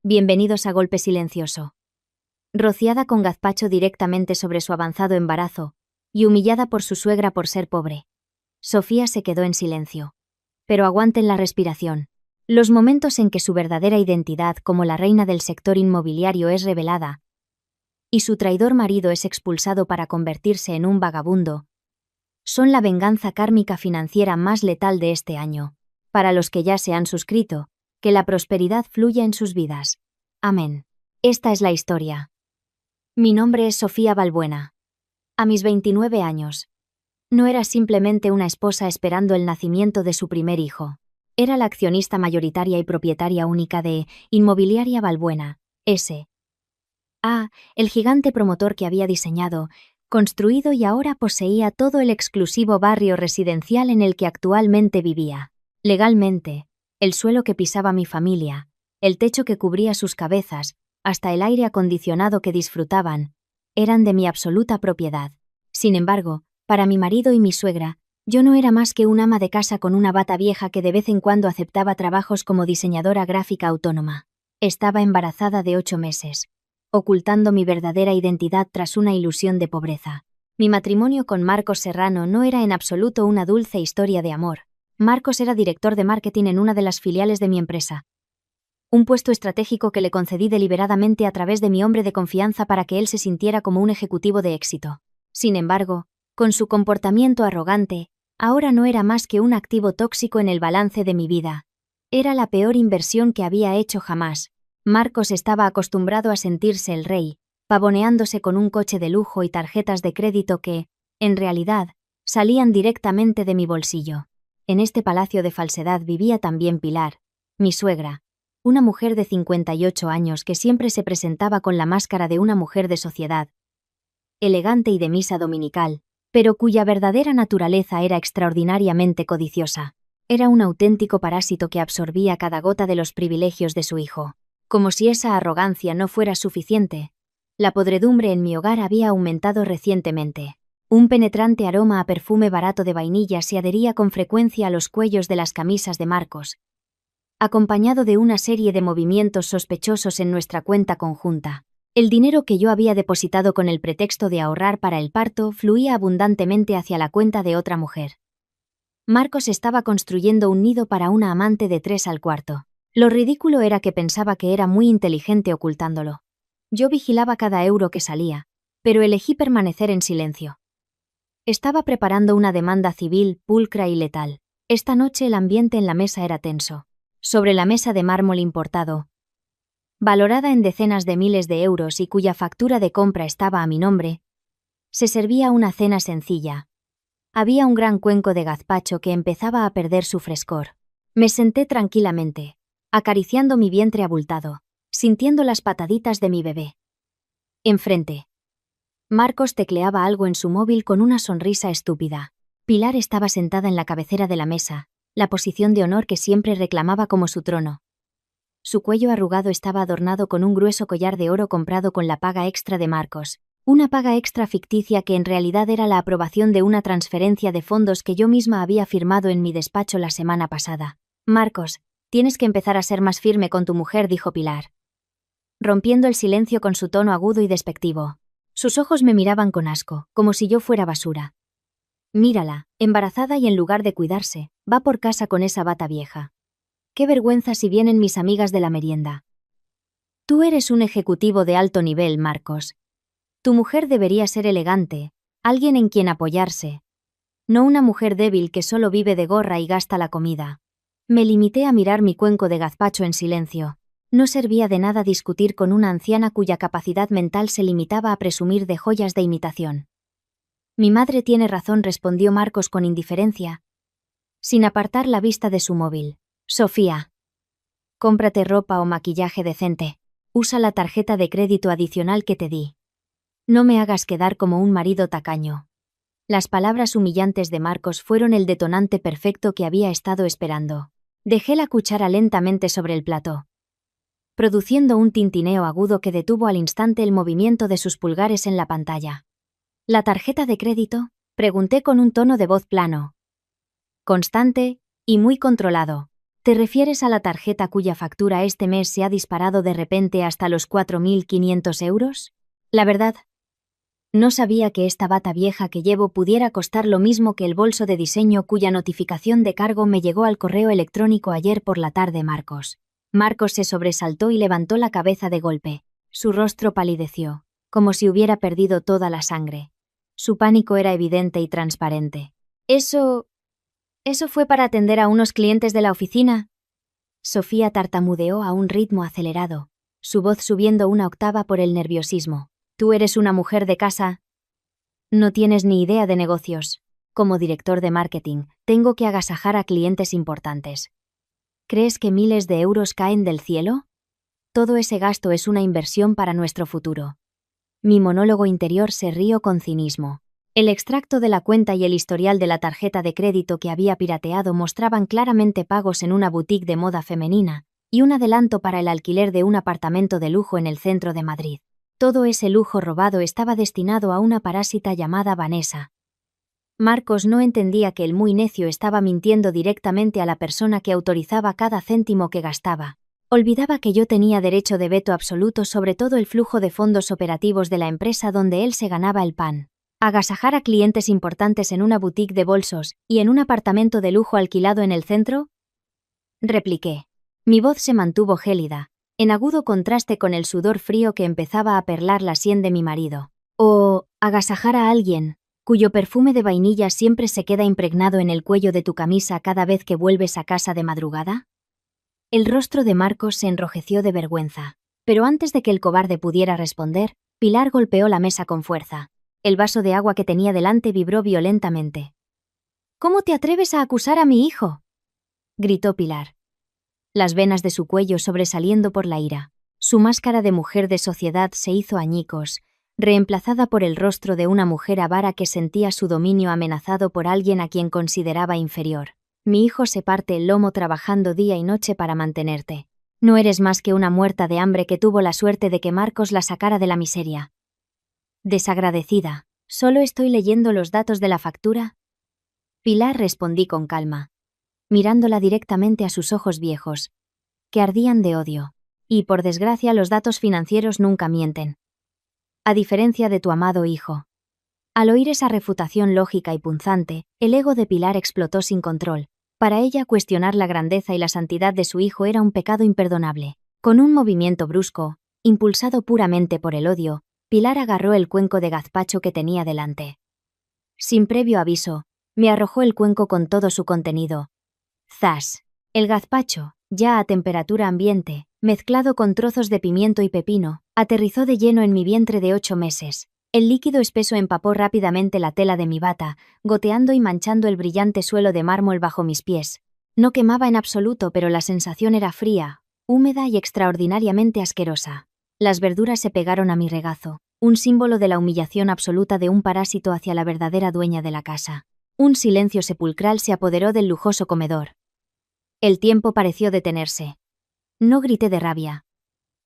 Bienvenidos a Golpe Silencioso. Rociada con gazpacho directamente sobre su avanzado embarazo, y humillada por su suegra por ser pobre, Sofía se quedó en silencio. Pero aguanten la respiración. Los momentos en que su verdadera identidad como la reina del sector inmobiliario es revelada, y su traidor marido es expulsado para convertirse en un vagabundo, son la venganza kármica financiera más letal de este año. Para los que ya se han suscrito, que la prosperidad fluya en sus vidas. Amén. Esta es la historia. Mi nombre es Sofía Balbuena. A mis 29 años, no era simplemente una esposa esperando el nacimiento de su primer hijo. Era la accionista mayoritaria y propietaria única de Inmobiliaria Balbuena, S.A., el gigante promotor que había diseñado, construido y ahora poseía todo el exclusivo barrio residencial en el que actualmente vivía. Legalmente, el suelo que pisaba mi familia, el techo que cubría sus cabezas, hasta el aire acondicionado que disfrutaban, eran de mi absoluta propiedad. Sin embargo, para mi marido y mi suegra, yo no era más que un ama de casa con una bata vieja que de vez en cuando aceptaba trabajos como diseñadora gráfica autónoma. Estaba embarazada de 8 meses, ocultando mi verdadera identidad tras una ilusión de pobreza. Mi matrimonio con Marcos Serrano no era en absoluto una dulce historia de amor. Marcos era director de marketing en una de las filiales de mi empresa. Un puesto estratégico que le concedí deliberadamente a través de mi hombre de confianza para que él se sintiera como un ejecutivo de éxito. Sin embargo, con su comportamiento arrogante, ahora no era más que un activo tóxico en el balance de mi vida. Era la peor inversión que había hecho jamás. Marcos estaba acostumbrado a sentirse el rey, pavoneándose con un coche de lujo y tarjetas de crédito que, en realidad, salían directamente de mi bolsillo. En este palacio de falsedad vivía también Pilar, mi suegra, una mujer de 58 años que siempre se presentaba con la máscara de una mujer de sociedad, elegante y de misa dominical, pero cuya verdadera naturaleza era extraordinariamente codiciosa. Era un auténtico parásito que absorbía cada gota de los privilegios de su hijo. Como si esa arrogancia no fuera suficiente, la podredumbre en mi hogar había aumentado recientemente. Un penetrante aroma a perfume barato de vainilla se adhería con frecuencia a los cuellos de las camisas de Marcos, acompañado de una serie de movimientos sospechosos en nuestra cuenta conjunta. El dinero que yo había depositado con el pretexto de ahorrar para el parto fluía abundantemente hacia la cuenta de otra mujer. Marcos estaba construyendo un nido para una amante de 3 al cuarto. Lo ridículo era que pensaba que era muy inteligente ocultándolo. Yo vigilaba cada euro que salía, pero elegí permanecer en silencio. Estaba preparando una demanda civil pulcra y letal. Esta noche el ambiente en la mesa era tenso. Sobre la mesa de mármol importado, valorada en decenas de miles de euros y cuya factura de compra estaba a mi nombre, se servía una cena sencilla. Había un gran cuenco de gazpacho que empezaba a perder su frescor. Me senté tranquilamente, acariciando mi vientre abultado, sintiendo las pataditas de mi bebé. Enfrente, Marcos tecleaba algo en su móvil con una sonrisa estúpida. Pilar estaba sentada en la cabecera de la mesa, la posición de honor que siempre reclamaba como su trono. Su cuello arrugado estaba adornado con un grueso collar de oro comprado con la paga extra de Marcos, una paga extra ficticia que en realidad era la aprobación de una transferencia de fondos que yo misma había firmado en mi despacho la semana pasada. Marcos, tienes que empezar a ser más firme con tu mujer, dijo Pilar, rompiendo el silencio con su tono agudo y despectivo. Sus ojos me miraban con asco, como si yo fuera basura. Mírala, embarazada y en lugar de cuidarse, va por casa con esa bata vieja. Qué vergüenza si vienen mis amigas de la merienda. Tú eres un ejecutivo de alto nivel, Marcos. Tu mujer debería ser elegante, alguien en quien apoyarse. No una mujer débil que solo vive de gorra y gasta la comida. Me limité a mirar mi cuenco de gazpacho en silencio. No servía de nada discutir con una anciana cuya capacidad mental se limitaba a presumir de joyas de imitación. Mi madre tiene razón, respondió Marcos con indiferencia, sin apartar la vista de su móvil. Sofía, cómprate ropa o maquillaje decente. Usa la tarjeta de crédito adicional que te di. No me hagas quedar como un marido tacaño. Las palabras humillantes de Marcos fueron el detonante perfecto que había estado esperando. Dejé la cuchara lentamente sobre el plató, produciendo un tintineo agudo que detuvo al instante el movimiento de sus pulgares en la pantalla. ¿La tarjeta de crédito?, pregunté con un tono de voz plano, constante y muy controlado. ¿Te refieres a la tarjeta cuya factura este mes se ha disparado de repente hasta los 4.500 euros? La verdad, no sabía que esta bata vieja que llevo pudiera costar lo mismo que el bolso de diseño cuya notificación de cargo me llegó al correo electrónico ayer por la tarde. Marcos se sobresaltó y levantó la cabeza de golpe. Su rostro palideció, como si hubiera perdido toda la sangre. Su pánico era evidente y transparente. ¿Eso fue para atender a unos clientes de la oficina? Sofía tartamudeó a un ritmo acelerado, su voz subiendo una octava por el nerviosismo. ¿Tú eres una mujer de casa? No tienes ni idea de negocios. Como director de marketing, tengo que agasajar a clientes importantes. ¿Crees que miles de euros caen del cielo? Todo ese gasto es una inversión para nuestro futuro. Mi monólogo interior se rió con cinismo. El extracto de la cuenta y el historial de la tarjeta de crédito que había pirateado mostraban claramente pagos en una boutique de moda femenina y un adelanto para el alquiler de un apartamento de lujo en el centro de Madrid. Todo ese lujo robado estaba destinado a una parásita llamada Vanessa. Marcos no entendía que el muy necio estaba mintiendo directamente a la persona que autorizaba cada céntimo que gastaba. Olvidaba que yo tenía derecho de veto absoluto sobre todo el flujo de fondos operativos de la empresa donde él se ganaba el pan. ¿Agasajar a clientes importantes en una boutique de bolsos y en un apartamento de lujo alquilado en el centro? Repliqué. Mi voz se mantuvo gélida, en agudo contraste con el sudor frío que empezaba a perlar la sien de mi marido. ¿O agasajar a alguien cuyo perfume de vainilla siempre se queda impregnado en el cuello de tu camisa cada vez que vuelves a casa de madrugada? El rostro de Marcos se enrojeció de vergüenza, pero antes de que el cobarde pudiera responder, Pilar golpeó la mesa con fuerza. El vaso de agua que tenía delante vibró violentamente. ¿Cómo te atreves a acusar a mi hijo?, gritó Pilar, las venas de su cuello sobresaliendo por la ira. Su máscara de mujer de sociedad se hizo añicos, reemplazada por el rostro de una mujer avara que sentía su dominio amenazado por alguien a quien consideraba inferior. Mi hijo se parte el lomo trabajando día y noche para mantenerte. No eres más que una muerta de hambre que tuvo la suerte de que Marcos la sacara de la miseria. Desagradecida, ¿solo estoy leyendo los datos de la factura? Pilar, respondí con calma, mirándola directamente a sus ojos viejos, que ardían de odio. Y por desgracia los datos financieros nunca mienten. A diferencia de tu amado hijo. Al oír esa refutación lógica y punzante, el ego de Pilar explotó sin control. Para ella cuestionar la grandeza y la santidad de su hijo era un pecado imperdonable. Con un movimiento brusco, impulsado puramente por el odio, Pilar agarró el cuenco de gazpacho que tenía delante. Sin previo aviso, me arrojó el cuenco con todo su contenido. ¡Zas! El gazpacho, ya a temperatura ambiente, mezclado con trozos de pimiento y pepino, aterrizó de lleno en mi vientre de 8 meses. El líquido espeso empapó rápidamente la tela de mi bata, goteando y manchando el brillante suelo de mármol bajo mis pies. No quemaba en absoluto, pero la sensación era fría, húmeda y extraordinariamente asquerosa. Las verduras se pegaron a mi regazo, un símbolo de la humillación absoluta de un parásito hacia la verdadera dueña de la casa. Un silencio sepulcral se apoderó del lujoso comedor. El tiempo pareció detenerse. No grité de rabia.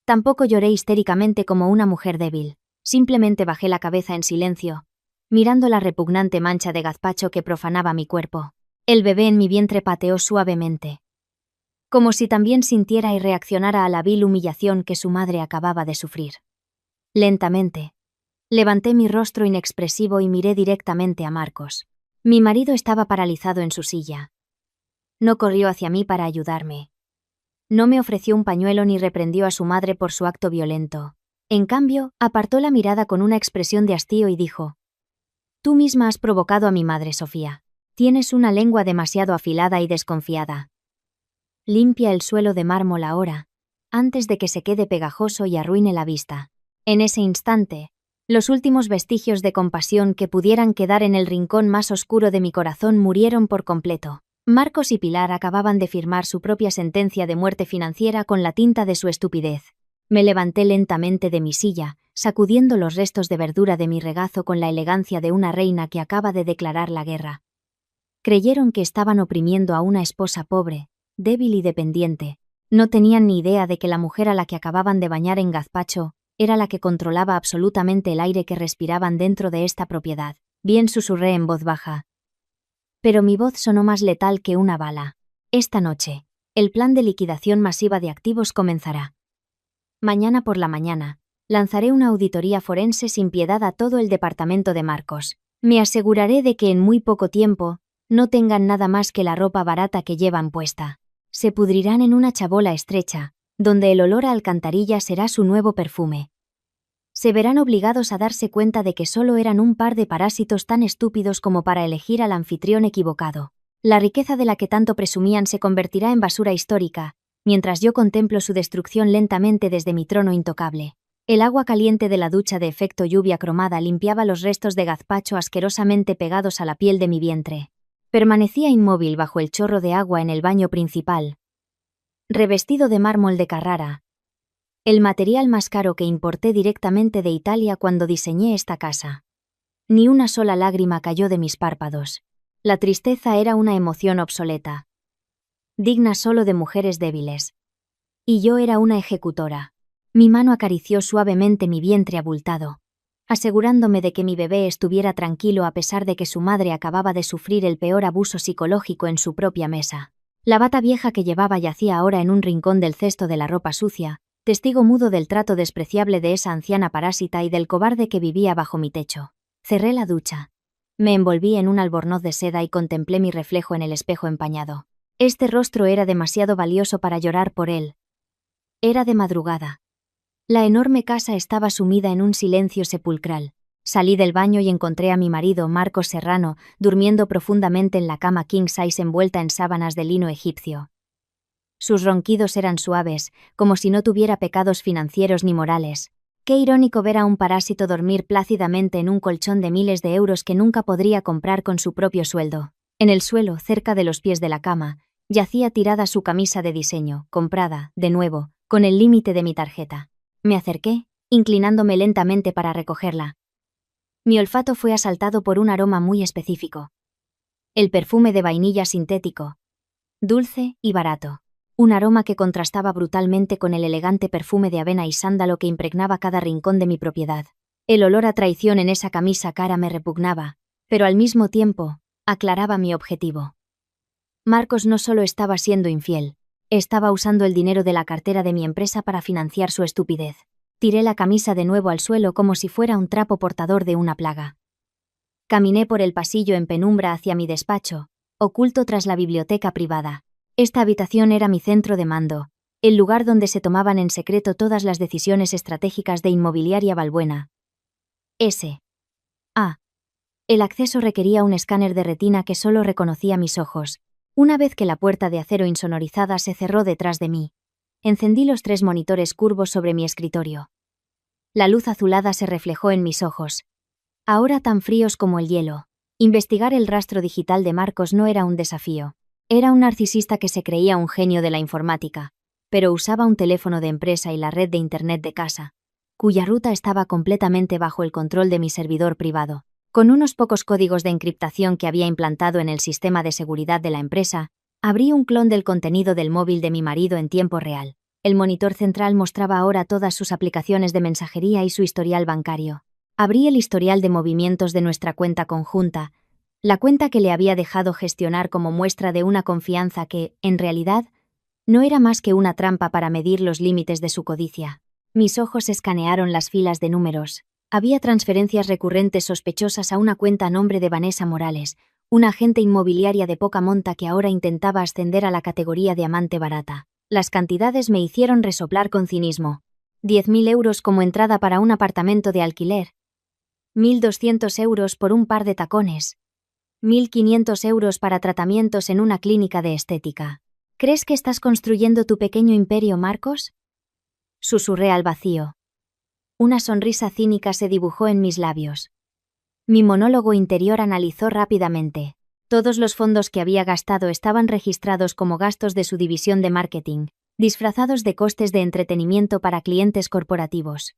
Tampoco lloré histéricamente como una mujer débil. Simplemente bajé la cabeza en silencio, mirando la repugnante mancha de gazpacho que profanaba mi cuerpo. El bebé en mi vientre pateó suavemente, como si también sintiera y reaccionara a la vil humillación que su madre acababa de sufrir. Lentamente, levanté mi rostro inexpresivo y miré directamente a Marcos. Mi marido estaba paralizado en su silla. No corrió hacia mí para ayudarme. No me ofreció un pañuelo ni reprendió a su madre por su acto violento. En cambio, apartó la mirada con una expresión de hastío y dijo: «Tú misma has provocado a mi madre, Sofía. Tienes una lengua demasiado afilada y desconfiada. Limpia el suelo de mármol ahora, antes de que se quede pegajoso y arruine la vista». En ese instante, los últimos vestigios de compasión que pudieran quedar en el rincón más oscuro de mi corazón murieron por completo. Marcos y Pilar acababan de firmar su propia sentencia de muerte financiera con la tinta de su estupidez. Me levanté lentamente de mi silla, sacudiendo los restos de verdura de mi regazo con la elegancia de una reina que acaba de declarar la guerra. Creyeron que estaban oprimiendo a una esposa pobre, débil y dependiente. No tenían ni idea de que la mujer a la que acababan de bañar en gazpacho era la que controlaba absolutamente el aire que respiraban dentro de esta propiedad. Bien, susurré en voz baja. Pero mi voz sonó más letal que una bala. Esta noche, El plan de liquidación masiva de activos comenzará. Mañana por la mañana, lanzaré una auditoría forense sin piedad a todo el departamento de Marcos. Me aseguraré de que en muy poco tiempo no tengan nada más que la ropa barata que llevan puesta. Se pudrirán en una chabola estrecha, donde el olor a alcantarilla será su nuevo perfume. Se verán obligados a darse cuenta de que solo eran un par de parásitos tan estúpidos como para elegir al anfitrión equivocado. La riqueza de la que tanto presumían se convertirá en basura histórica, mientras yo contemplo su destrucción lentamente desde mi trono intocable. El agua caliente de la ducha de efecto lluvia cromada limpiaba los restos de gazpacho asquerosamente pegados a la piel de mi vientre. Permanecía inmóvil bajo el chorro de agua en el baño principal, revestido de mármol de Carrara, el material más caro que importé directamente de Italia cuando diseñé esta casa. Ni una sola lágrima cayó de mis párpados. La tristeza era una emoción obsoleta, digna solo de mujeres débiles. Y yo era una ejecutora. Mi mano acarició suavemente mi vientre abultado, asegurándome de que mi bebé estuviera tranquilo a pesar de que su madre acababa de sufrir el peor abuso psicológico en su propia mesa. La bata vieja que llevaba yacía ahora en un rincón del cesto de la ropa sucia, testigo mudo del trato despreciable de esa anciana parásita y del cobarde que vivía bajo mi techo. Cerré la ducha. Me envolví en un albornoz de seda y contemplé mi reflejo en el espejo empañado. Este rostro era demasiado valioso para llorar por él. Era de madrugada. La enorme casa estaba sumida en un silencio sepulcral. Salí del baño y encontré a mi marido, Marcos Serrano, durmiendo profundamente en la cama king size envuelta en sábanas de lino egipcio. Sus ronquidos eran suaves, como si no tuviera pecados financieros ni morales. Qué irónico ver a un parásito dormir plácidamente en un colchón de miles de euros que nunca podría comprar con su propio sueldo. En el suelo, cerca de los pies de la cama, yacía tirada su camisa de diseño, comprada, de nuevo, con el límite de mi tarjeta. Me acerqué, inclinándome lentamente para recogerla. Mi olfato fue asaltado por un aroma muy específico. El perfume de vainilla sintético, dulce y barato. Un aroma que contrastaba brutalmente con el elegante perfume de avena y sándalo que impregnaba cada rincón de mi propiedad. El olor a traición en esa camisa cara me repugnaba, pero al mismo tiempo, aclaraba mi objetivo. Marcos no solo estaba siendo infiel, estaba usando el dinero de la cartera de mi empresa para financiar su estupidez. Tiré la camisa de nuevo al suelo como si fuera un trapo portador de una plaga. Caminé por el pasillo en penumbra hacia mi despacho, oculto tras la biblioteca privada. Esta habitación era mi centro de mando, el lugar donde se tomaban en secreto todas las decisiones estratégicas de Inmobiliaria Balbuena. El acceso requería un escáner de retina que solo reconocía mis ojos. Una vez que la puerta de acero insonorizada se cerró detrás de mí, encendí los 3 monitores curvos sobre mi escritorio. La luz azulada se reflejó en mis ojos, ahora tan fríos como el hielo. Investigar el rastro digital de Marcos no era un desafío. Era un narcisista que se creía un genio de la informática, pero usaba un teléfono de empresa y la red de Internet de casa, cuya ruta estaba completamente bajo el control de mi servidor privado. Con unos pocos códigos de encriptación que había implantado en el sistema de seguridad de la empresa, abrí un clon del contenido del móvil de mi marido en tiempo real. El monitor central mostraba ahora todas sus aplicaciones de mensajería y su historial bancario. Abrí el historial de movimientos de nuestra cuenta conjunta, la cuenta que le había dejado gestionar como muestra de una confianza que, en realidad, no era más que una trampa para medir los límites de su codicia. Mis ojos escanearon las filas de números. Había transferencias recurrentes sospechosas a una cuenta a nombre de Vanessa Morales, una agente inmobiliaria de poca monta que ahora intentaba ascender a la categoría de amante barata. Las cantidades me hicieron resoplar con cinismo. 10.000 euros como entrada para un apartamento de alquiler. 1.200 euros por un par de tacones. 1.500 euros para tratamientos en una clínica de estética. ¿Crees que estás construyendo tu pequeño imperio, Marcos? Susurré al vacío. Una sonrisa cínica se dibujó en mis labios. Mi monólogo interior analizó rápidamente. Todos los fondos que había gastado estaban registrados como gastos de su división de marketing, disfrazados de costes de entretenimiento para clientes corporativos.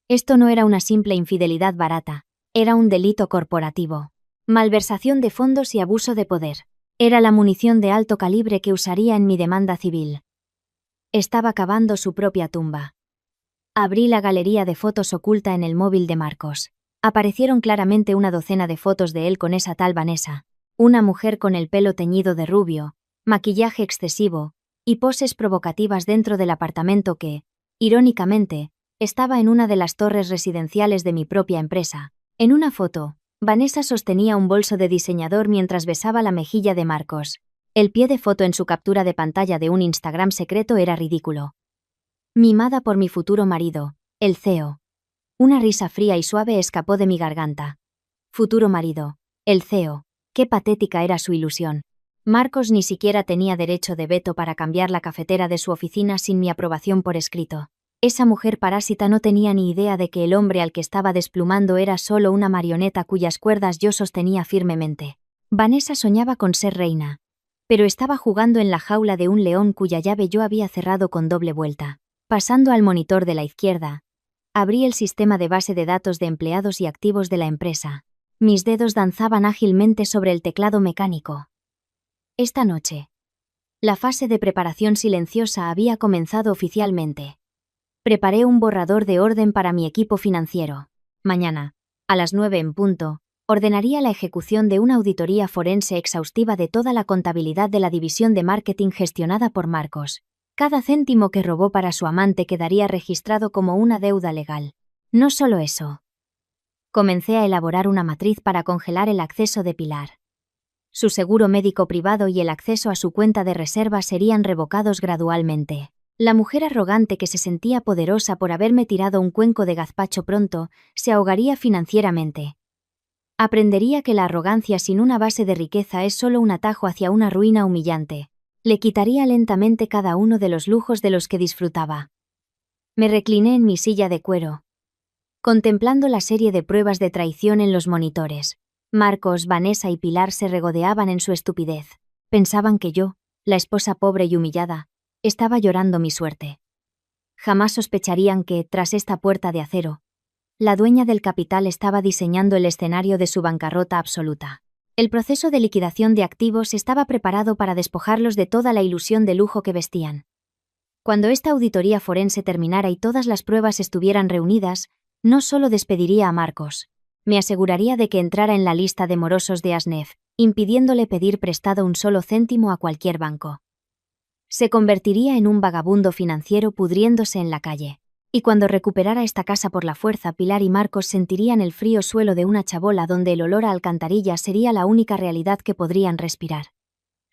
Esto no era una simple infidelidad barata, era un delito corporativo. Malversación de fondos y abuso de poder. Era la munición de alto calibre que usaría en mi demanda civil. Estaba cavando su propia tumba. Abrí la galería de fotos oculta en el móvil de Marcos. Aparecieron claramente una docena de fotos de él con esa tal Vanessa. Una mujer con el pelo teñido de rubio, maquillaje excesivo, y poses provocativas dentro del apartamento que, irónicamente, estaba en una de las torres residenciales de mi propia empresa. En una foto, Vanessa sostenía un bolso de diseñador mientras besaba la mejilla de Marcos. El pie de foto en su captura de pantalla de un Instagram secreto era ridículo. Mimada por mi futuro marido, el CEO. Una risa fría y suave escapó de mi garganta. Futuro marido, el CEO. Qué patética era su ilusión. Marcos ni siquiera tenía derecho de veto para cambiar la cafetera de su oficina sin mi aprobación por escrito. Esa mujer parásita no tenía ni idea de que el hombre al que estaba desplumando era solo una marioneta cuyas cuerdas yo sostenía firmemente. Vanessa soñaba con ser reina, pero estaba jugando en la jaula de un león cuya llave yo había cerrado con doble vuelta. Pasando al monitor de la izquierda, abrí el sistema de base de datos de empleados y activos de la empresa. Mis dedos danzaban ágilmente sobre el teclado mecánico. Esta noche, la fase de preparación silenciosa había comenzado oficialmente. Preparé un borrador de orden para mi equipo financiero. Mañana, a las 9 en punto, ordenaría la ejecución de una auditoría forense exhaustiva de toda la contabilidad de la división de marketing gestionada por Marcos. Cada céntimo que robó para su amante quedaría registrado como una deuda legal. No solo eso. Comencé a elaborar una matriz para congelar el acceso de Pilar. Su seguro médico privado y el acceso a su cuenta de reserva serían revocados gradualmente. La mujer arrogante que se sentía poderosa por haberme tirado un cuenco de gazpacho pronto, se ahogaría financieramente. Aprendería que la arrogancia sin una base de riqueza es solo un atajo hacia una ruina humillante. Le quitaría lentamente cada uno de los lujos de los que disfrutaba. Me recliné en mi silla de cuero, contemplando la serie de pruebas de traición en los monitores. Marcos, Vanessa y Pilar se regodeaban en su estupidez. Pensaban que yo, la esposa pobre y humillada, estaba llorando mi suerte. Jamás sospecharían que, tras esta puerta de acero, la dueña del capital estaba diseñando el escenario de su bancarrota absoluta. El proceso de liquidación de activos estaba preparado para despojarlos de toda la ilusión de lujo que vestían. Cuando esta auditoría forense terminara y todas las pruebas estuvieran reunidas, no solo despediría a Marcos, me aseguraría de que entrara en la lista de morosos de Asnef, impidiéndole pedir prestado un solo céntimo a cualquier banco. Se convertiría en un vagabundo financiero pudriéndose en la calle. Y cuando recuperara esta casa por la fuerza, Pilar y Marcos sentirían el frío suelo de una chabola donde el olor a alcantarilla sería la única realidad que podrían respirar.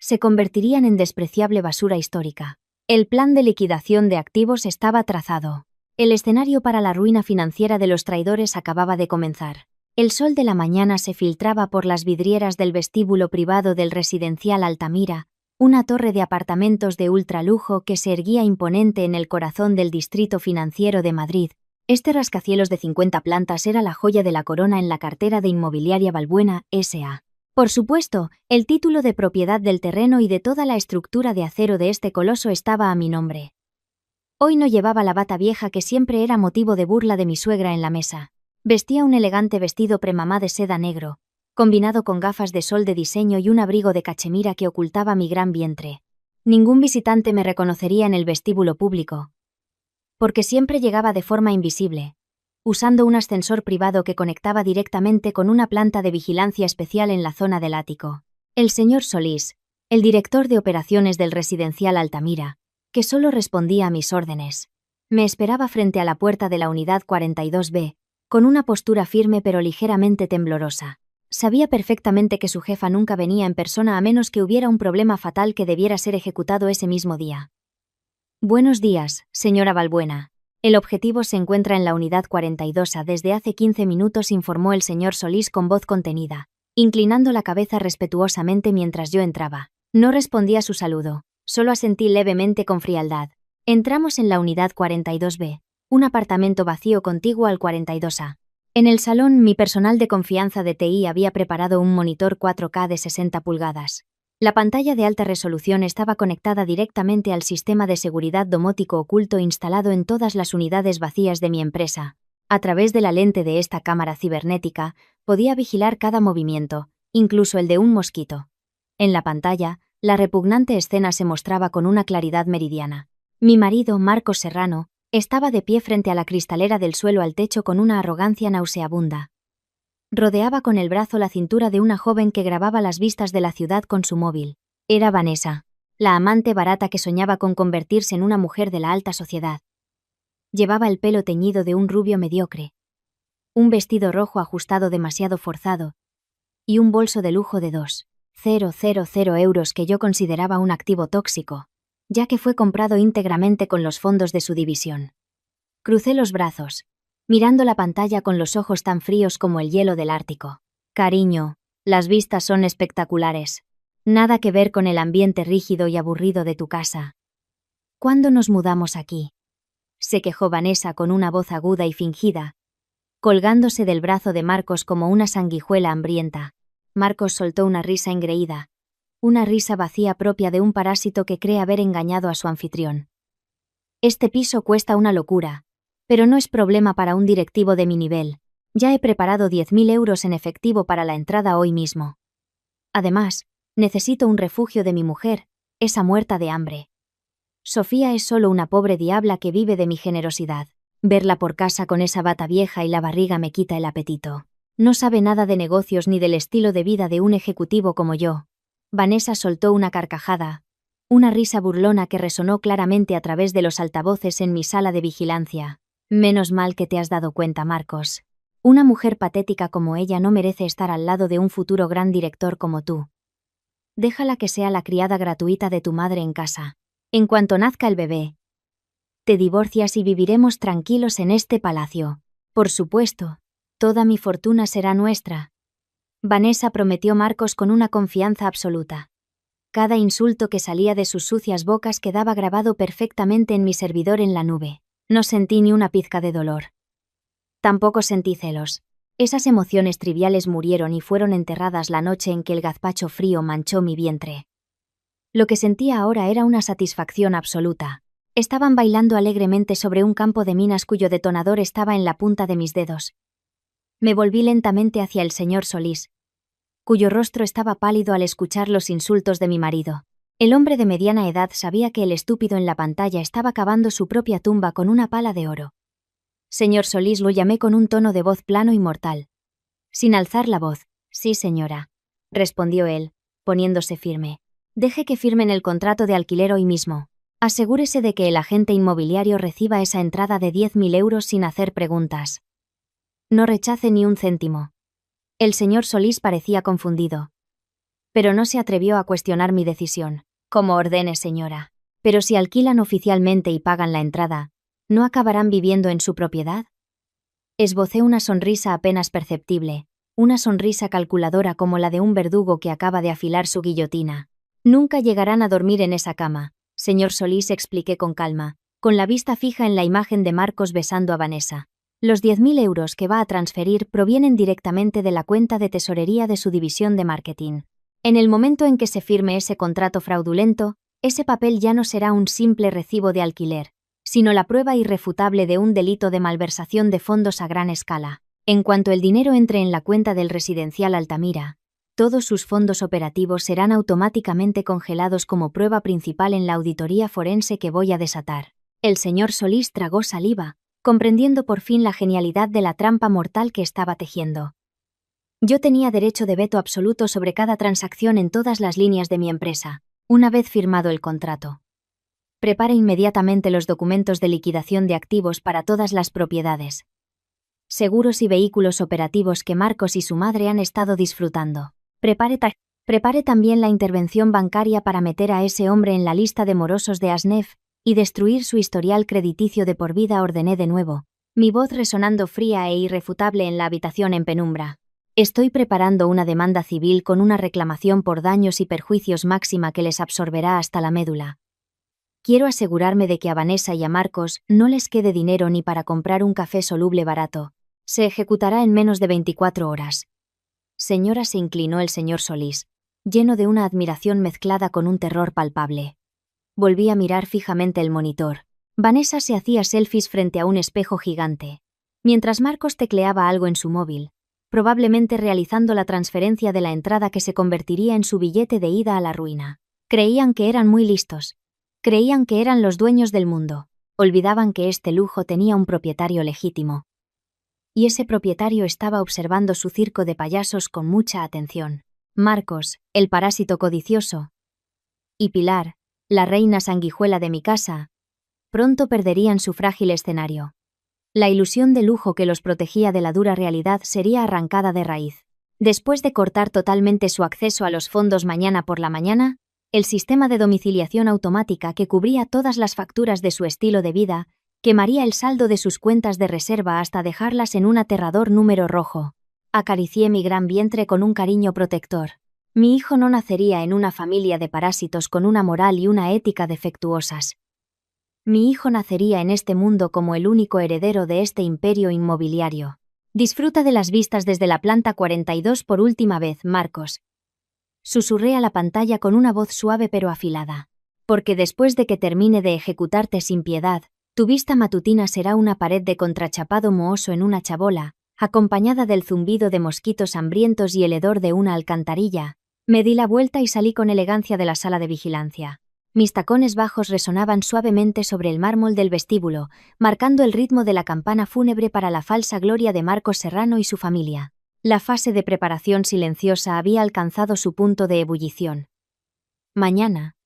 Se convertirían en despreciable basura histórica. El plan de liquidación de activos estaba trazado. El escenario para la ruina financiera de los traidores acababa de comenzar. El sol de la mañana se filtraba por las vidrieras del vestíbulo privado del residencial Altamira, una torre de apartamentos de ultralujo que se erguía imponente en el corazón del distrito financiero de Madrid. Este rascacielos de 50 plantas era la joya de la corona en la cartera de Inmobiliaria Balbuena, S.A. Por supuesto, el título de propiedad del terreno y de toda la estructura de acero de este coloso estaba a mi nombre. Hoy no llevaba la bata vieja que siempre era motivo de burla de mi suegra en la mesa. Vestía un elegante vestido premamá de seda negro, combinado con gafas de sol de diseño y un abrigo de cachemira que ocultaba mi gran vientre. Ningún visitante me reconocería en el vestíbulo público, porque siempre llegaba de forma invisible, usando un ascensor privado que conectaba directamente con una planta de vigilancia especial en la zona del ático. El señor Solís, el director de operaciones del residencial Altamira, que solo respondía a mis órdenes, me esperaba frente a la puerta de la unidad 42B, con una postura firme pero ligeramente temblorosa. Sabía perfectamente que su jefa nunca venía en persona a menos que hubiera un problema fatal que debiera ser ejecutado ese mismo día. Buenos días, señora Balbuena. El objetivo se encuentra en la unidad 42A desde hace 15 minutos, informó el señor Solís con voz contenida, inclinando la cabeza respetuosamente mientras yo entraba. No respondí a su saludo, solo asentí levemente con frialdad. Entramos en la unidad 42B, un apartamento vacío contiguo al 42A. En el salón, mi personal de confianza de TI había preparado un monitor 4K de 60 pulgadas. La pantalla de alta resolución estaba conectada directamente al sistema de seguridad domótico oculto instalado en todas las unidades vacías de mi empresa. A través de la lente de esta cámara cibernética, podía vigilar cada movimiento, incluso el de un mosquito. En la pantalla, la repugnante escena se mostraba con una claridad meridiana. Mi marido, Marcos Serrano, estaba de pie frente a la cristalera del suelo al techo con una arrogancia nauseabunda. Rodeaba con el brazo la cintura de una joven que grababa las vistas de la ciudad con su móvil. Era Vanessa. la amante barata que soñaba con convertirse en una mujer de la alta sociedad. Llevaba el pelo teñido de un rubio mediocre, un vestido rojo ajustado demasiado forzado, y un bolso de lujo de 2,000 euros que yo consideraba un activo tóxico, ya que fue comprado íntegramente con los fondos de su división. Crucé los brazos, mirando la pantalla con los ojos tan fríos como el hielo del Ártico. Cariño, las vistas son espectaculares. Nada que ver con el ambiente rígido y aburrido de tu casa. ¿Cuándo nos mudamos aquí?, se quejó Vanessa con una voz aguda y fingida, colgándose del brazo de Marcos como una sanguijuela hambrienta. Marcos soltó una risa engreída, una risa vacía propia de un parásito que cree haber engañado a su anfitrión. Este piso cuesta una locura, pero no es problema para un directivo de mi nivel. Ya he preparado 10.000 euros en efectivo para la entrada hoy mismo. Además, necesito un refugio de mi mujer, esa muerta de hambre. Sofía es solo una pobre diabla que vive de mi generosidad. Verla por casa con esa bata vieja y la barriga me quita el apetito. No sabe nada de negocios ni del estilo de vida de un ejecutivo como yo. Vanessa soltó una carcajada, una risa burlona que resonó claramente a través de los altavoces en mi sala de vigilancia. Menos mal que te has dado cuenta, Marcos. Una mujer patética como ella no merece estar al lado de un futuro gran director como tú. Déjala que sea la criada gratuita de tu madre en casa. En cuanto nazca el bebé, te divorcias y viviremos tranquilos en este palacio. Por supuesto, toda mi fortuna será nuestra. Vanessa prometió Marcos con una confianza absoluta. Cada insulto que salía de sus sucias bocas quedaba grabado perfectamente en mi servidor en la nube. No sentí ni una pizca de dolor. Tampoco sentí celos. Esas emociones triviales murieron y fueron enterradas la noche en que el gazpacho frío manchó mi vientre. Lo que sentía ahora era una satisfacción absoluta. Estaban bailando alegremente sobre un campo de minas cuyo detonador estaba en la punta de mis dedos. Me volví lentamente hacia el señor Solís, cuyo rostro estaba pálido al escuchar los insultos de mi marido. El hombre de mediana edad sabía que el estúpido en la pantalla estaba cavando su propia tumba con una pala de oro. Señor Solís, lo llamé con un tono de voz plano y mortal. Sin alzar la voz. Sí, señora, respondió él, poniéndose firme. Deje que firmen el contrato de alquiler hoy mismo. Asegúrese de que el agente inmobiliario reciba esa entrada de 10.000 euros sin hacer preguntas. No rechace ni un céntimo. El señor Solís parecía confundido, pero no se atrevió a cuestionar mi decisión. Como ordene, señora. Pero si alquilan oficialmente y pagan la entrada, ¿no acabarán viviendo en su propiedad? Esbocé una sonrisa apenas perceptible, una sonrisa calculadora como la de un verdugo que acaba de afilar su guillotina. Nunca llegarán a dormir en esa cama, señor Solís, expliqué con calma, con la vista fija en la imagen de Marcos besando a Vanessa. Los 10.000 euros que va a transferir provienen directamente de la cuenta de tesorería de su división de marketing. En el momento en que se firme ese contrato fraudulento, ese papel ya no será un simple recibo de alquiler, sino la prueba irrefutable de un delito de malversación de fondos a gran escala. En cuanto el dinero entre en la cuenta del residencial Altamira, todos sus fondos operativos serán automáticamente congelados como prueba principal en la auditoría forense que voy a desatar. El señor Solís tragó saliva, comprendiendo por fin la genialidad de la trampa mortal que estaba tejiendo. Yo tenía derecho de veto absoluto sobre cada transacción en todas las líneas de mi empresa, una vez firmado el contrato. Prepare inmediatamente los documentos de liquidación de activos para todas las propiedades, seguros y vehículos operativos que Marcos y su madre han estado disfrutando. Prepare también la intervención bancaria para meter a ese hombre en la lista de morosos de Asnef y destruir su historial crediticio de por vida, ordené de nuevo, mi voz resonando fría e irrefutable en la habitación en penumbra. Estoy preparando una demanda civil con una reclamación por daños y perjuicios máxima que les absorberá hasta la médula. Quiero asegurarme de que a Vanessa y a Marcos no les quede dinero ni para comprar un café soluble barato. Se ejecutará en menos de 24 horas. Señora, se inclinó el señor Solís, lleno de una admiración mezclada con un terror palpable. Volví a mirar fijamente el monitor. Vanessa se hacía selfies frente a un espejo gigante, mientras Marcos tecleaba algo en su móvil, probablemente realizando la transferencia de la entrada que se convertiría en su billete de ida a la ruina. Creían que eran muy listos. Creían que eran los dueños del mundo. Olvidaban que este lujo tenía un propietario legítimo. Y ese propietario estaba observando su circo de payasos con mucha atención. Marcos, el parásito codicioso, y Pilar, la reina sanguijuela de mi casa, pronto perderían su frágil escenario. La ilusión de lujo que los protegía de la dura realidad sería arrancada de raíz. Después de cortar totalmente su acceso a los fondos mañana por la mañana, el sistema de domiciliación automática que cubría todas las facturas de su estilo de vida quemaría el saldo de sus cuentas de reserva hasta dejarlas en un aterrador número rojo. Acaricié mi gran vientre con un cariño protector. Mi hijo no nacería en una familia de parásitos con una moral y una ética defectuosas. Mi hijo nacería en este mundo como el único heredero de este imperio inmobiliario. Disfruta de las vistas desde la planta 42 por última vez, Marcos. Susurré a la pantalla con una voz suave pero afilada. Porque después de que termine de ejecutarte sin piedad, tu vista matutina será una pared de contrachapado mohoso en una chabola, acompañada del zumbido de mosquitos hambrientos y el hedor de una alcantarilla. Me di la vuelta y salí con elegancia de la sala de vigilancia. Mis tacones bajos resonaban suavemente sobre el mármol del vestíbulo, marcando el ritmo de la campana fúnebre para la falsa gloria de Marcos Serrano y su familia. La fase de preparación silenciosa había alcanzado su punto de ebullición. Mañana.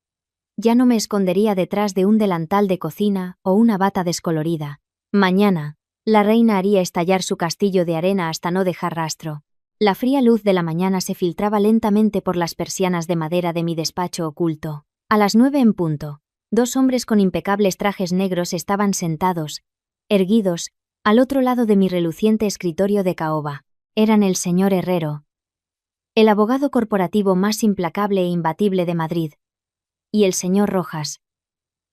Ya no me escondería detrás de un delantal de cocina o una bata descolorida. Mañana, la reina haría estallar su castillo de arena hasta no dejar rastro. La fría luz de la mañana se filtraba lentamente por las persianas de madera de mi despacho oculto. A las 9 en punto, 2 hombres con impecables trajes negros estaban sentados, erguidos, al otro lado de mi reluciente escritorio de caoba. Eran el señor Herrero, el abogado corporativo más implacable e imbatible de Madrid, y el señor Rojas,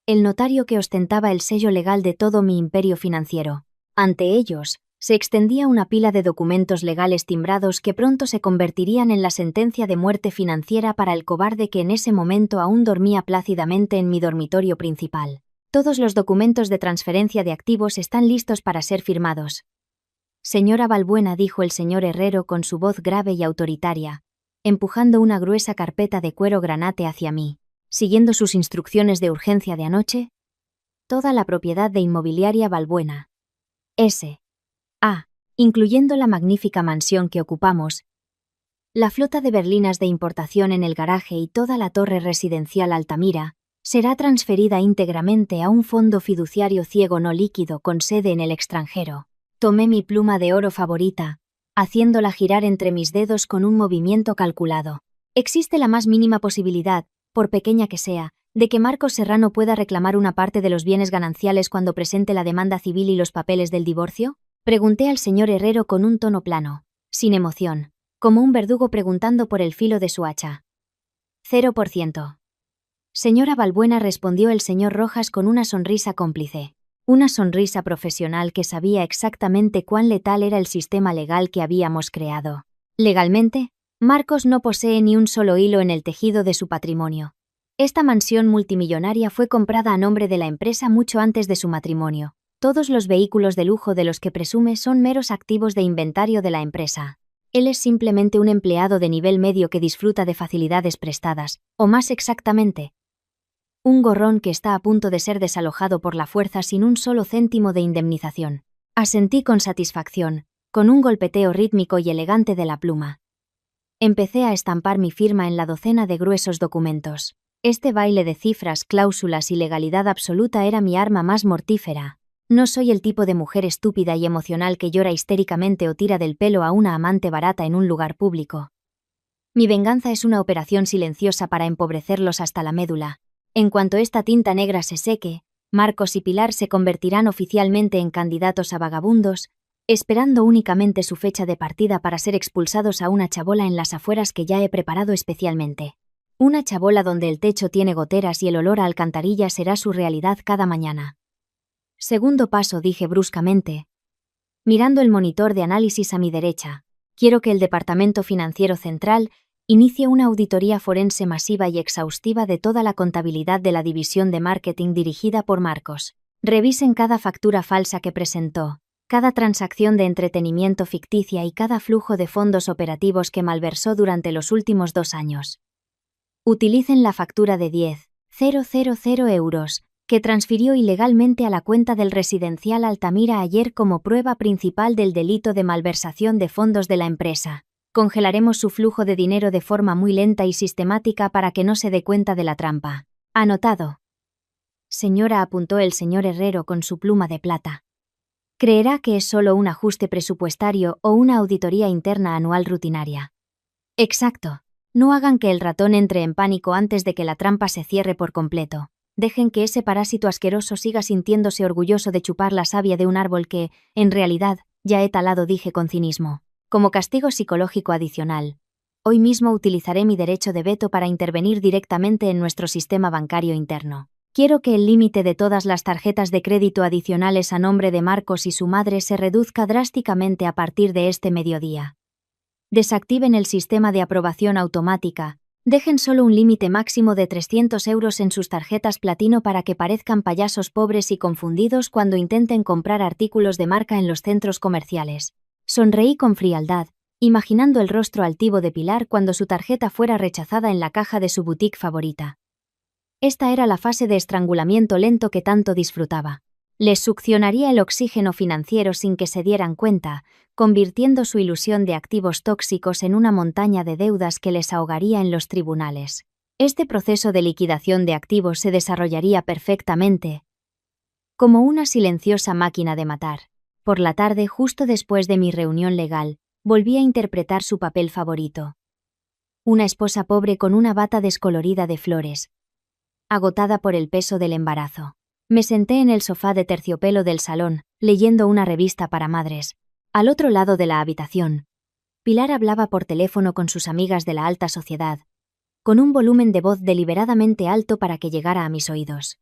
el notario que ostentaba el sello legal de todo mi imperio financiero. Ante ellos, se extendía una pila de documentos legales timbrados que pronto se convertirían en la sentencia de muerte financiera para el cobarde que en ese momento aún dormía plácidamente en mi dormitorio principal. Todos los documentos de transferencia de activos están listos para ser firmados. Señora Balbuena, dijo el señor Herrero con su voz grave y autoritaria, empujando una gruesa carpeta de cuero granate hacia mí. Siguiendo sus instrucciones de urgencia de anoche, toda la propiedad de Inmobiliaria Balbuena S.A., incluyendo la magnífica mansión que ocupamos, la flota de berlinas de importación en el garaje y toda la torre residencial Altamira, será transferida íntegramente a un fondo fiduciario ciego no líquido con sede en el extranjero. Tomé mi pluma de oro favorita, haciéndola girar entre mis dedos con un movimiento calculado. Existe la más mínima posibilidad, por pequeña que sea, de que Marcos Serrano pueda reclamar una parte de los bienes gananciales cuando presente la demanda civil y los papeles del divorcio? Pregunté al señor Herrero con un tono plano, sin emoción, como un verdugo preguntando por el filo de su hacha. 0%. Señora Balbuena, respondió el señor Rojas con una sonrisa cómplice. Una sonrisa profesional que sabía exactamente cuán letal era el sistema legal que habíamos creado. Legalmente, Marcos no posee ni un solo hilo en el tejido de su patrimonio. Esta mansión multimillonaria fue comprada a nombre de la empresa mucho antes de su matrimonio. Todos los vehículos de lujo de los que presume son meros activos de inventario de la empresa. Él es simplemente un empleado de nivel medio que disfruta de facilidades prestadas, o más exactamente, un gorrón que está a punto de ser desalojado por la fuerza sin un solo céntimo de indemnización. Asentí con satisfacción, con un golpeteo rítmico y elegante de la pluma. Empecé a estampar mi firma en la docena de gruesos documentos. Este baile de cifras, cláusulas y legalidad absoluta era mi arma más mortífera. No soy el tipo de mujer estúpida y emocional que llora histéricamente o tira del pelo a una amante barata en un lugar público. Mi venganza es una operación silenciosa para empobrecerlos hasta la médula. En cuanto esta tinta negra se seque, Marcos y Pilar se convertirán oficialmente en candidatos a vagabundos, esperando únicamente su fecha de partida para ser expulsados a una chabola en las afueras que ya he preparado especialmente. Una chabola donde el techo tiene goteras y el olor a alcantarilla será su realidad cada mañana. Segundo paso, dije bruscamente, mirando el monitor de análisis a mi derecha. Quiero que el Departamento Financiero Central inicie una auditoría forense masiva y exhaustiva de toda la contabilidad de la división de marketing dirigida por Marcos. Revisen cada factura falsa que presentó, cada transacción de entretenimiento ficticia y cada flujo de fondos operativos que malversó durante los últimos 2 años. Utilicen la factura de 10.000 euros, que transfirió ilegalmente a la cuenta del residencial Altamira ayer como prueba principal del delito de malversación de fondos de la empresa. Congelaremos su flujo de dinero de forma muy lenta y sistemática para que no se dé cuenta de la trampa. Anotado. Señora, apuntó el señor Herrero con su pluma de plata. Creerá que es solo un ajuste presupuestario o una auditoría interna anual rutinaria. Exacto. No hagan que el ratón entre en pánico antes de que la trampa se cierre por completo. Dejen que ese parásito asqueroso siga sintiéndose orgulloso de chupar la savia de un árbol que, en realidad, ya he talado, dije con cinismo. Como castigo psicológico adicional, hoy mismo utilizaré mi derecho de veto para intervenir directamente en nuestro sistema bancario interno. Quiero que el límite de todas las tarjetas de crédito adicionales a nombre de Marcos y su madre se reduzca drásticamente a partir de este mediodía. Desactiven el sistema de aprobación automática. Dejen solo un límite máximo de 300 euros en sus tarjetas platino para que parezcan payasos pobres y confundidos cuando intenten comprar artículos de marca en los centros comerciales. Sonreí con frialdad, imaginando el rostro altivo de Pilar cuando su tarjeta fuera rechazada en la caja de su boutique favorita. Esta era la fase de estrangulamiento lento que tanto disfrutaba. Les succionaría el oxígeno financiero sin que se dieran cuenta, convirtiendo su ilusión de activos tóxicos en una montaña de deudas que les ahogaría en los tribunales. Este proceso de liquidación de activos se desarrollaría perfectamente, como una silenciosa máquina de matar. Por la tarde, justo después de mi reunión legal, volví a interpretar su papel favorito. Una esposa pobre con una bata descolorida de flores, agotada por el peso del embarazo. Me senté en el sofá de terciopelo del salón, leyendo una revista para madres. Al otro lado de la habitación, Pilar hablaba por teléfono con sus amigas de la alta sociedad, con un volumen de voz deliberadamente alto para que llegara a mis oídos.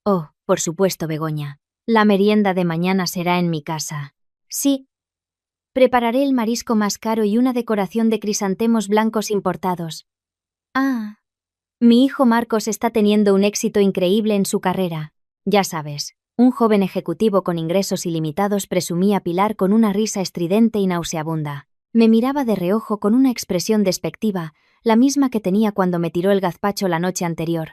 Oh, por supuesto, Begoña. La merienda de mañana será en mi casa. Sí. Prepararé el marisco más caro y una decoración de crisantemos blancos importados. Ah. Mi hijo Marcos está teniendo un éxito increíble en su carrera. Ya sabes, un joven ejecutivo con ingresos ilimitados, presumía Pilar con una risa estridente y nauseabunda. Me miraba de reojo con una expresión despectiva, la misma que tenía cuando me tiró el gazpacho la noche anterior.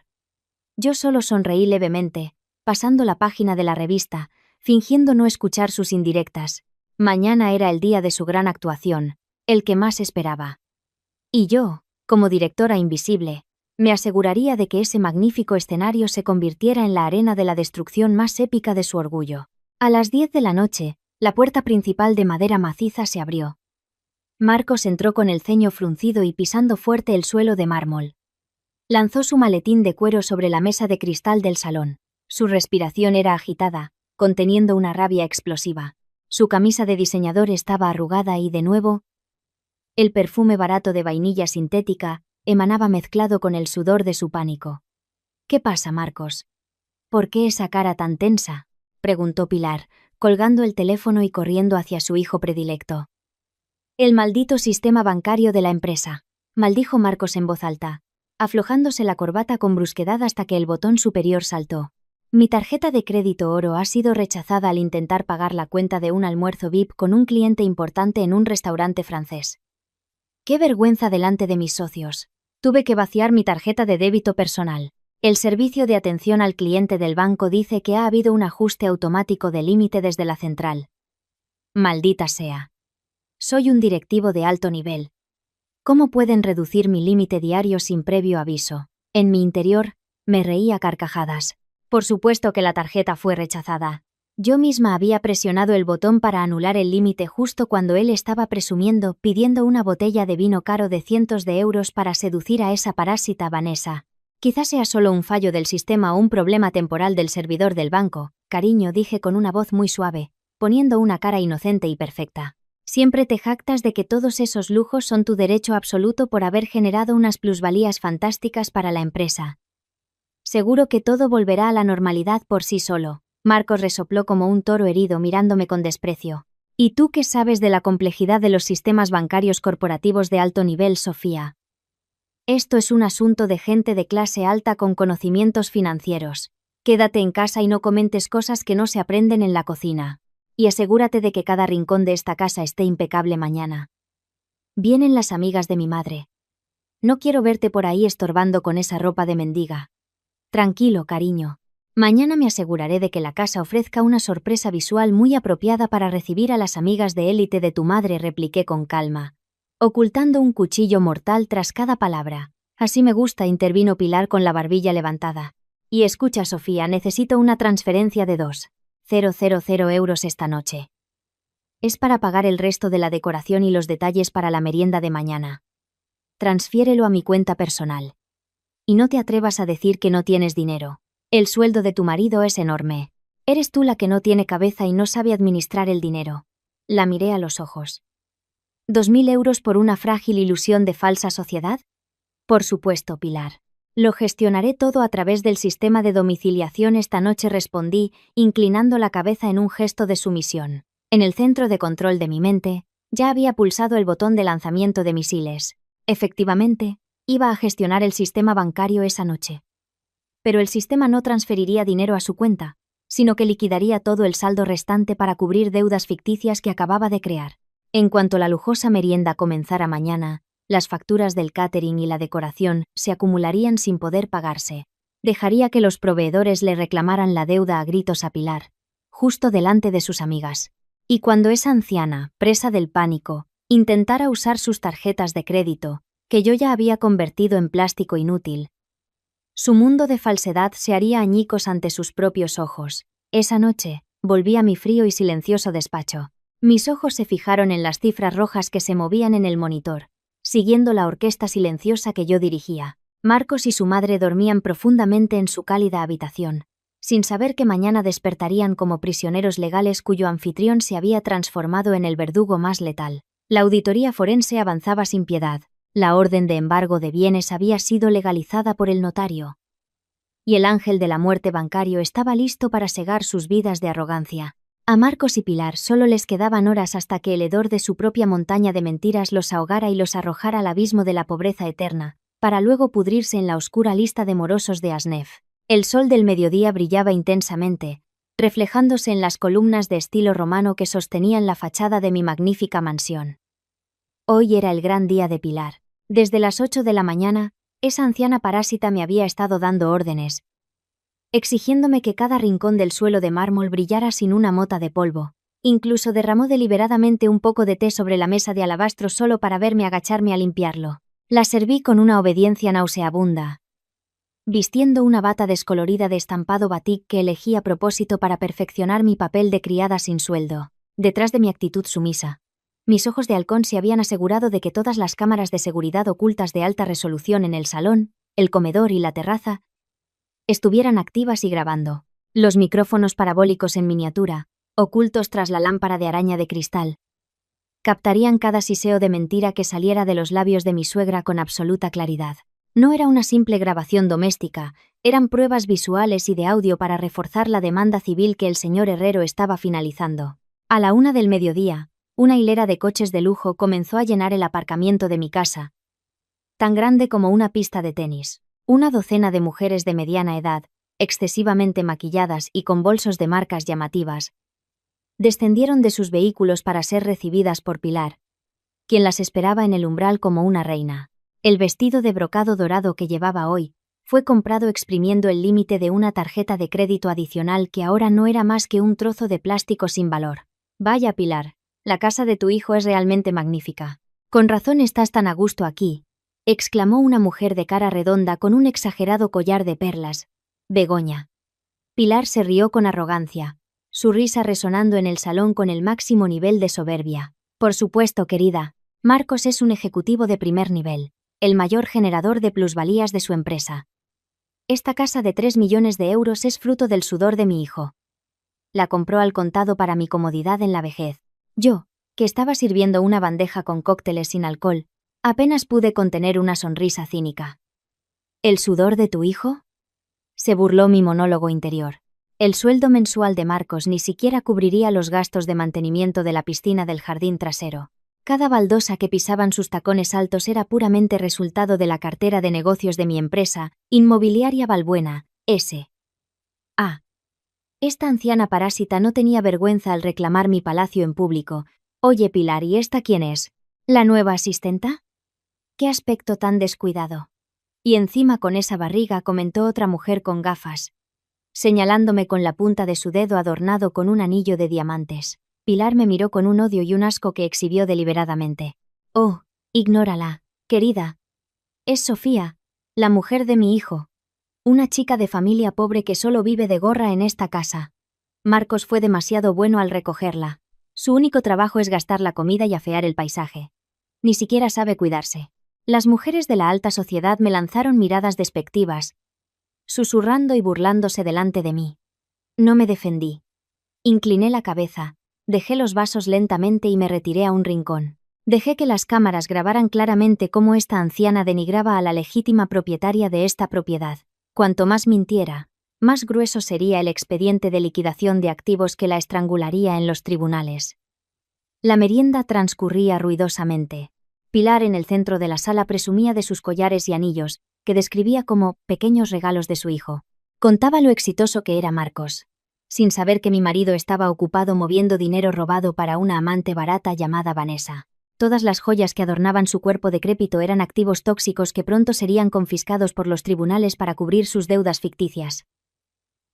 Yo solo sonreí levemente, pasando la página de la revista, fingiendo no escuchar sus indirectas. Mañana era el día de su gran actuación, el que más esperaba. Y yo, como directora invisible, me aseguraría de que ese magnífico escenario se convirtiera en la arena de la destrucción más épica de su orgullo. A las 10 de la noche, la puerta principal de madera maciza se abrió. Marcos entró con el ceño fruncido y pisando fuerte el suelo de mármol. Lanzó su maletín de cuero sobre la mesa de cristal del salón. Su respiración era agitada, conteniendo una rabia explosiva. Su camisa de diseñador estaba arrugada y, de nuevo, el perfume barato de vainilla sintética emanaba mezclado con el sudor de su pánico. ¿Qué pasa, Marcos? ¿Por qué esa cara tan tensa?, preguntó Pilar, colgando el teléfono y corriendo hacia su hijo predilecto. El maldito sistema bancario de la empresa, maldijo Marcos en voz alta, aflojándose la corbata con brusquedad hasta que el botón superior saltó. Mi tarjeta de crédito oro ha sido rechazada al intentar pagar la cuenta de un almuerzo VIP con un cliente importante en un restaurante francés. ¡Qué vergüenza delante de mis socios! Tuve que vaciar mi tarjeta de débito personal. El servicio de atención al cliente del banco dice que ha habido un ajuste automático de límite desde la central. Maldita sea. Soy un directivo de alto nivel. ¿Cómo pueden reducir mi límite diario sin previo aviso? En mi interior, me reí a carcajadas. Por supuesto que la tarjeta fue rechazada. Yo misma había presionado el botón para anular el límite justo cuando él estaba presumiendo, pidiendo una botella de vino caro de cientos de euros para seducir a esa parásita Vanessa. Quizás sea solo un fallo del sistema o un problema temporal del servidor del banco, cariño, dije con una voz muy suave, poniendo una cara inocente y perfecta. Siempre te jactas de que todos esos lujos son tu derecho absoluto por haber generado unas plusvalías fantásticas para la empresa. Seguro que todo volverá a la normalidad por sí solo. Marcos resopló como un toro herido mirándome con desprecio. ¿Y tú qué sabes de la complejidad de los sistemas bancarios corporativos de alto nivel, Sofía? Esto es un asunto de gente de clase alta con conocimientos financieros. Quédate en casa y no comentes cosas que no se aprenden en la cocina. Y asegúrate de que cada rincón de esta casa esté impecable mañana. Vienen las amigas de mi madre. No quiero verte por ahí estorbando con esa ropa de mendiga. Tranquilo, cariño. Mañana me aseguraré de que la casa ofrezca una sorpresa visual muy apropiada para recibir a las amigas de élite de tu madre, repliqué con calma, ocultando un cuchillo mortal tras cada palabra. Así me gusta, intervino Pilar con la barbilla levantada. Y escucha, Sofía, necesito una transferencia de 2.000 euros esta noche. Es para pagar el resto de la decoración y los detalles para la merienda de mañana. Transfiérelo a mi cuenta personal. Y no te atrevas a decir que no tienes dinero. El sueldo de tu marido es enorme. Eres tú la que no tiene cabeza y no sabe administrar el dinero. La miré a los ojos. ¿2.000 euros por una frágil ilusión de falsa sociedad? Por supuesto, Pilar. Lo gestionaré todo a través del sistema de domiciliación esta noche, respondí, inclinando la cabeza en un gesto de sumisión. En el centro de control de mi mente, ya había pulsado el botón de lanzamiento de misiles. Efectivamente, iba a gestionar el sistema bancario esa noche. Pero el sistema no transferiría dinero a su cuenta, sino que liquidaría todo el saldo restante para cubrir deudas ficticias que acababa de crear. En cuanto la lujosa merienda comenzara mañana, las facturas del catering y la decoración se acumularían sin poder pagarse. Dejaría que los proveedores le reclamaran la deuda a gritos a Pilar, justo delante de sus amigas. Y cuando esa anciana, presa del pánico, intentara usar sus tarjetas de crédito, que yo ya había convertido en plástico inútil, su mundo de falsedad se haría añicos ante sus propios ojos. Esa noche, volví a mi frío y silencioso despacho. Mis ojos se fijaron en las cifras rojas que se movían en el monitor, siguiendo la orquesta silenciosa que yo dirigía. Marcos y su madre dormían profundamente en su cálida habitación, sin saber que mañana despertarían como prisioneros legales cuyo anfitrión se había transformado en el verdugo más letal. La auditoría forense avanzaba sin piedad. La orden de embargo de bienes había sido legalizada por el notario. Y el ángel de la muerte bancario estaba listo para segar sus vidas de arrogancia. A Marcos y Pilar solo les quedaban horas hasta que el hedor de su propia montaña de mentiras los ahogara y los arrojara al abismo de la pobreza eterna, para luego pudrirse en la oscura lista de morosos de Asnef. El sol del mediodía brillaba intensamente, reflejándose en las columnas de estilo romano que sostenían la fachada de mi magnífica mansión. Hoy era el gran día de Pilar. Desde las 8 de la mañana, esa anciana parásita me había estado dando órdenes, exigiéndome que cada rincón del suelo de mármol brillara sin una mota de polvo. Incluso derramó deliberadamente un poco de té sobre la mesa de alabastro solo para verme agacharme a limpiarlo. La serví con una obediencia nauseabunda, vistiendo una bata descolorida de estampado batik que elegí a propósito para perfeccionar mi papel de criada sin sueldo. Detrás de mi actitud sumisa, mis ojos de halcón se habían asegurado de que todas las cámaras de seguridad ocultas de alta resolución en el salón, el comedor y la terraza estuvieran activas y grabando. Los micrófonos parabólicos en miniatura, ocultos tras la lámpara de araña de cristal, captarían cada siseo de mentira que saliera de los labios de mi suegra con absoluta claridad. No era una simple grabación doméstica, eran pruebas visuales y de audio para reforzar la demanda civil que el señor Herrero estaba finalizando. A la 1 del mediodía, una hilera de coches de lujo comenzó a llenar el aparcamiento de mi casa, tan grande como una pista de tenis. Una docena de mujeres de mediana edad, excesivamente maquilladas y con bolsos de marcas llamativas, descendieron de sus vehículos para ser recibidas por Pilar, quien las esperaba en el umbral como una reina. El vestido de brocado dorado que llevaba hoy fue comprado exprimiendo el límite de una tarjeta de crédito adicional que ahora no era más que un trozo de plástico sin valor. Vaya, Pilar, la casa de tu hijo es realmente magnífica. Con razón estás tan a gusto aquí, exclamó una mujer de cara redonda con un exagerado collar de perlas. Begoña. Pilar se rió con arrogancia, su risa resonando en el salón con el máximo nivel de soberbia. Por supuesto, querida, Marcos es un ejecutivo de primer nivel, el mayor generador de plusvalías de su empresa. Esta casa de 3 millones de euros es fruto del sudor de mi hijo. La compró al contado para mi comodidad en la vejez. Yo, que estaba sirviendo una bandeja con cócteles sin alcohol, apenas pude contener una sonrisa cínica. ¿El sudor de tu hijo? Se burló mi monólogo interior. El sueldo mensual de Marcos ni siquiera cubriría los gastos de mantenimiento de la piscina del jardín trasero. Cada baldosa que pisaban sus tacones altos era puramente resultado de la cartera de negocios de mi empresa, Inmobiliaria Balbuena, S.A. Esta anciana parásita no tenía vergüenza al reclamar mi palacio en público. Oye, Pilar, ¿y esta quién es? ¿La nueva asistenta? ¡Qué aspecto tan descuidado! Y encima con esa barriga, comentó otra mujer con gafas, señalándome con la punta de su dedo adornado con un anillo de diamantes. Pilar me miró con un odio y un asco que exhibió deliberadamente. Oh, ignórala, querida. Es Sofía, La mujer de mi hijo. Una chica de familia pobre que solo vive de gorra en esta casa. Marcos fue demasiado bueno al recogerla. Su único trabajo es gastar la comida y afear el paisaje. Ni siquiera sabe cuidarse. Las mujeres de la alta sociedad me lanzaron miradas despectivas, susurrando y burlándose delante de mí. No me defendí. Incliné la cabeza, dejé los vasos lentamente y me retiré a un rincón. Dejé que las cámaras grabaran claramente cómo esta anciana denigraba a la legítima propietaria de esta propiedad. Cuanto más mintiera, más grueso sería el expediente de liquidación de activos que la estrangularía en los tribunales. La merienda transcurría ruidosamente. Pilar en el centro de la sala presumía de sus collares y anillos, que describía como pequeños regalos de su hijo. Contaba lo exitoso que era Marcos, sin saber que mi marido estaba ocupado moviendo dinero robado para una amante barata llamada Vanessa. Todas las joyas que adornaban su cuerpo decrépito eran activos tóxicos que pronto serían confiscados por los tribunales para cubrir sus deudas ficticias.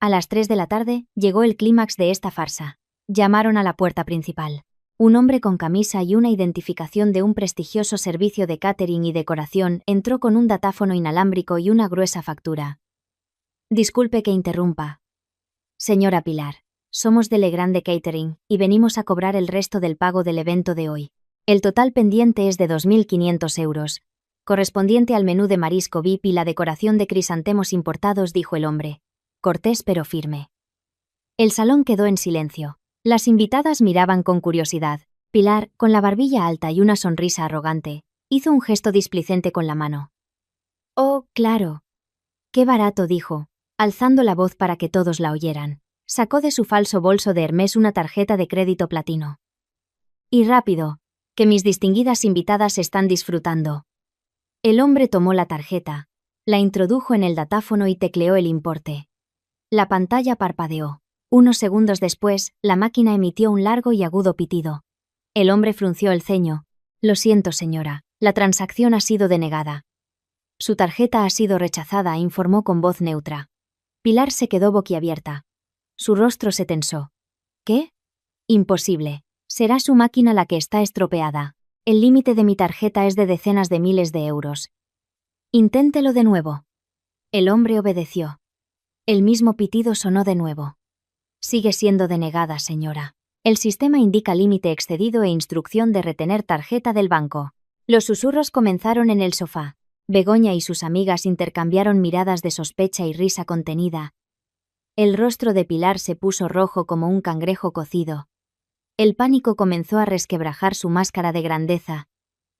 A las 3 de la tarde, llegó el clímax de esta farsa. Llamaron a la puerta principal. Un hombre con camisa y una identificación de un prestigioso servicio de catering y decoración entró con un datáfono inalámbrico y una gruesa factura. Disculpe que interrumpa. Señora Pilar, somos de Legrande Catering y venimos a cobrar el resto del pago del evento de hoy. El total pendiente es de 2.500 euros, correspondiente al menú de marisco VIP y la decoración de crisantemos importados, dijo el hombre, cortés pero firme. El salón quedó en silencio. Las invitadas miraban con curiosidad. Pilar, con la barbilla alta y una sonrisa arrogante, hizo un gesto displicente con la mano. «Oh, claro. Qué barato», dijo, alzando la voz para que todos la oyeran. Sacó de su falso bolso de Hermès una tarjeta de crédito platino. «Y rápido, que mis distinguidas invitadas están disfrutando». El hombre tomó la tarjeta, la introdujo en el datáfono y tecleó el importe. La pantalla parpadeó. Unos segundos después, la máquina emitió un largo y agudo pitido. El hombre frunció el ceño. «Lo siento, señora, la transacción ha sido denegada». «Su tarjeta ha sido rechazada», informó con voz neutra. Pilar se quedó boquiabierta. Su rostro se tensó. «¿Qué? Imposible. Será su máquina la que está estropeada. El límite de mi tarjeta es de decenas de miles de euros. Inténtelo de nuevo». El hombre obedeció. El mismo pitido sonó de nuevo. «Sigue siendo denegada, señora. El sistema indica límite excedido e instrucción de retener tarjeta del banco». Los susurros comenzaron en el sofá. Begoña y sus amigas intercambiaron miradas de sospecha y risa contenida. El rostro de Pilar se puso rojo como un cangrejo cocido. El pánico comenzó a resquebrajar su máscara de grandeza.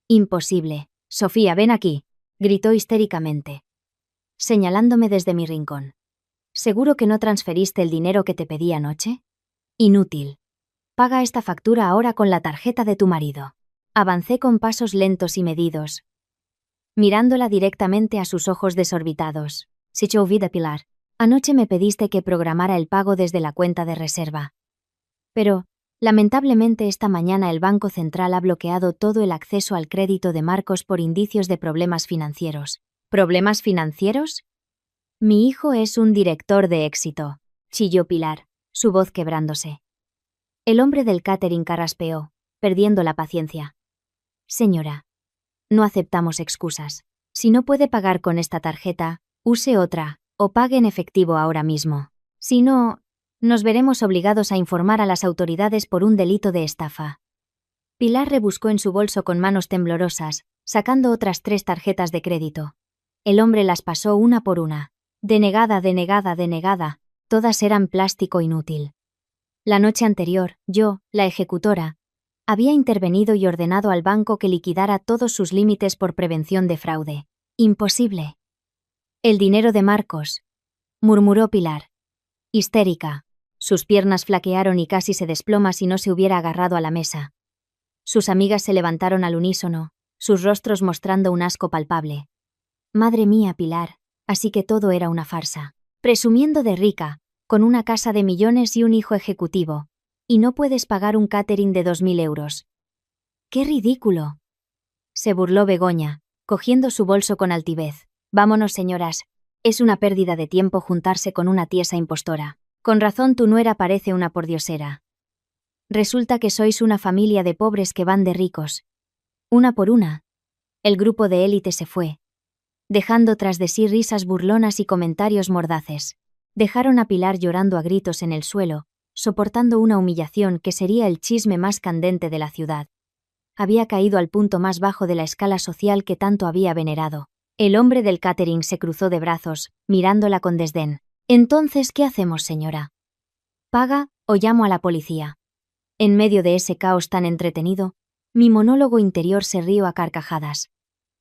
«Imposible. Sofía, ven aquí», gritó histéricamente, señalándome desde mi rincón. «¿Seguro que no transferiste el dinero que te pedí anoche? Inútil. Paga esta factura ahora con la tarjeta de tu marido». Avancé con pasos lentos y medidos, mirándola directamente a sus ojos desorbitados. «Si te olvida, Pilar. Anoche me pediste que programara el pago desde la cuenta de reserva. Pero, lamentablemente esta mañana el Banco Central ha bloqueado todo el acceso al crédito de Marcos por indicios de problemas financieros». «¿Problemas financieros? Mi hijo es un director de éxito», chilló Pilar, su voz quebrándose. El hombre del catering carraspeó, perdiendo la paciencia. «Señora, no aceptamos excusas. Si no puede pagar con esta tarjeta, use otra, o pague en efectivo ahora mismo. Si no, nos veremos obligados a informar a las autoridades por un delito de estafa». Pilar rebuscó en su bolso con manos temblorosas, sacando otras 3 tarjetas de crédito. El hombre las pasó una por una. «Denegada, denegada, denegada». Todas eran plástico inútil. La noche anterior, yo, la ejecutora, había intervenido y ordenado al banco que liquidara todos sus límites por prevención de fraude. «Imposible». «El dinero de Marcos», murmuró Pilar, histérica. Sus piernas flaquearon y casi se desploma si no se hubiera agarrado a la mesa. Sus amigas se levantaron al unísono, sus rostros mostrando un asco palpable. «Madre mía, Pilar, así que todo era una farsa. Presumiendo de rica, con una casa de millones y un hijo ejecutivo, y no puedes pagar un catering de 2.000 euros. ¡Qué ridículo!», se burló Begoña, cogiendo su bolso con altivez. «Vámonos, señoras. Es una pérdida de tiempo juntarse con una tiesa impostora. Con razón tu nuera parece una pordiosera. Resulta que sois una familia de pobres que van de ricos». Una por una, el grupo de élite se fue, dejando tras de sí risas burlonas y comentarios mordaces. Dejaron a Pilar llorando a gritos en el suelo, soportando una humillación que sería el chisme más candente de la ciudad. Había caído al punto más bajo de la escala social que tanto había venerado. El hombre del catering se cruzó de brazos, mirándola con desdén. «Entonces, ¿qué hacemos, señora? ¿Paga o llamo a la policía?» En medio de ese caos tan entretenido, mi monólogo interior se rió a carcajadas.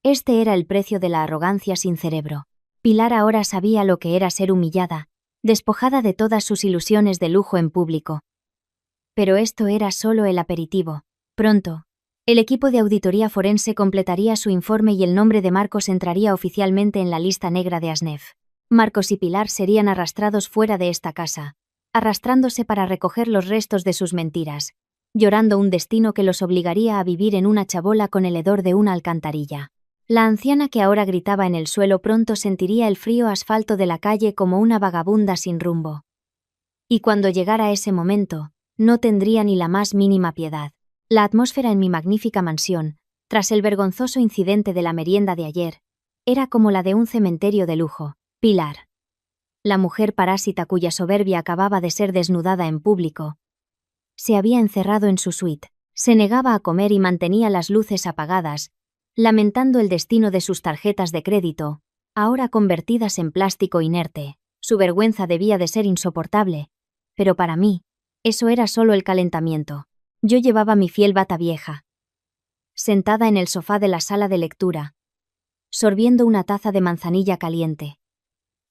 Este era el precio de la arrogancia sin cerebro. Pilar ahora sabía lo que era ser humillada, despojada de todas sus ilusiones de lujo en público. Pero esto era solo el aperitivo. Pronto, el equipo de auditoría forense completaría su informe y el nombre de Marcos entraría oficialmente en la lista negra de ASNEF. Marcos y Pilar serían arrastrados fuera de esta casa, arrastrándose para recoger los restos de sus mentiras, llorando un destino que los obligaría a vivir en una chabola con el hedor de una alcantarilla. La anciana que ahora gritaba en el suelo pronto sentiría el frío asfalto de la calle como una vagabunda sin rumbo. Y cuando llegara ese momento, no tendría ni la más mínima piedad. La atmósfera en mi magnífica mansión, tras el vergonzoso incidente de la merienda de ayer, era como la de un cementerio de lujo. Pilar, la mujer parásita cuya soberbia acababa de ser desnudada en público, se había encerrado en su suite, se negaba a comer y mantenía las luces apagadas, lamentando el destino de sus tarjetas de crédito, ahora convertidas en plástico inerte. Su vergüenza debía de ser insoportable, pero para mí, eso era solo el calentamiento. Yo llevaba mi fiel bata vieja. Sentada en el sofá de la sala de lectura, sorbiendo una taza de manzanilla caliente,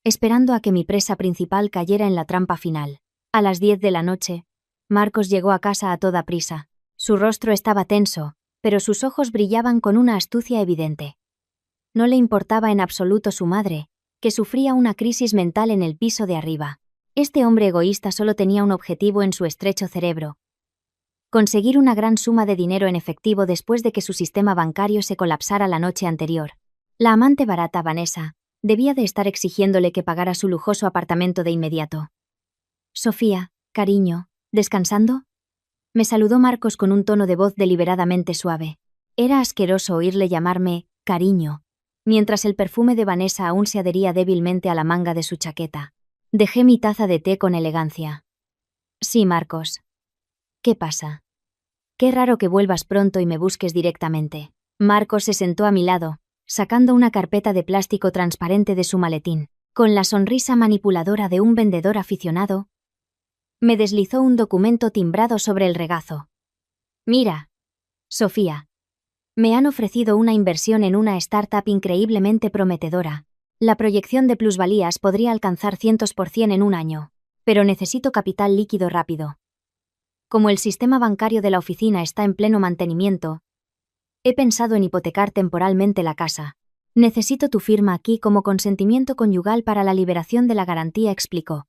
esperando a que mi presa principal cayera en la trampa final. A las 10 de la noche, Marcos llegó a casa a toda prisa. Su rostro estaba tenso, pero sus ojos brillaban con una astucia evidente. No le importaba en absoluto su madre, que sufría una crisis mental en el piso de arriba. Este hombre egoísta solo tenía un objetivo en su estrecho cerebro: conseguir una gran suma de dinero en efectivo después de que su sistema bancario se colapsara la noche anterior. La amante barata Vanessa debía de estar exigiéndole que pagara su lujoso apartamento de inmediato. «Sofía, cariño, ¿descansando?», me saludó Marcos con un tono de voz deliberadamente suave. Era asqueroso oírle llamarme «cariño», mientras el perfume de Vanessa aún se adhería débilmente a la manga de su chaqueta. Dejé mi taza de té con elegancia. «Sí, Marcos. ¿Qué pasa? Qué raro que vuelvas pronto y me busques directamente». Marcos se sentó a mi lado, sacando una carpeta de plástico transparente de su maletín. Con la sonrisa manipuladora de un vendedor aficionado, me deslizó un documento timbrado sobre el regazo. «Mira, Sofía. Me han ofrecido una inversión en una startup increíblemente prometedora. La proyección de plusvalías podría alcanzar 100% en un año, pero necesito capital líquido rápido. Como el sistema bancario de la oficina está en pleno mantenimiento, he pensado en hipotecar temporalmente la casa. Necesito tu firma aquí como consentimiento conyugal para la liberación de la garantía», explicó,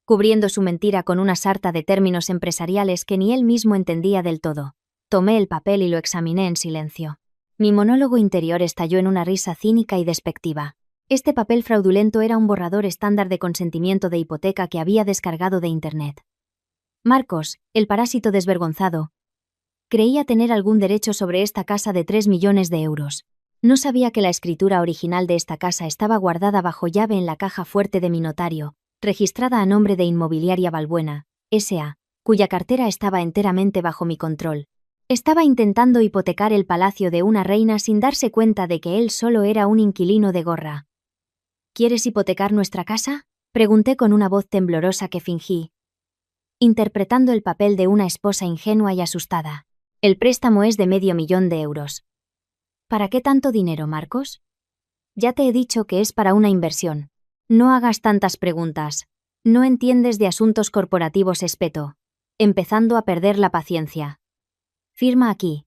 cubriendo su mentira con una sarta de términos empresariales que ni él mismo entendía del todo. Tomé el papel y lo examiné en silencio. Mi monólogo interior estalló en una risa cínica y despectiva. Este papel fraudulento era un borrador estándar de consentimiento de hipoteca que había descargado de Internet. Marcos, el parásito desvergonzado, creía tener algún derecho sobre esta casa de 3 millones de euros. No sabía que la escritura original de esta casa estaba guardada bajo llave en la caja fuerte de mi notario, registrada a nombre de Inmobiliaria Balbuena, S.A., cuya cartera estaba enteramente bajo mi control. Estaba intentando hipotecar el palacio de una reina sin darse cuenta de que él solo era un inquilino de gorra. «¿Quieres hipotecar nuestra casa?», pregunté con una voz temblorosa que fingí, interpretando el papel de una esposa ingenua y asustada. «El préstamo es de €500.000. ¿Para qué tanto dinero, Marcos? Ya te he dicho que es para una inversión. No hagas tantas preguntas. No entiendes de asuntos corporativos», espetó, empezando a perder la paciencia. «Firma aquí.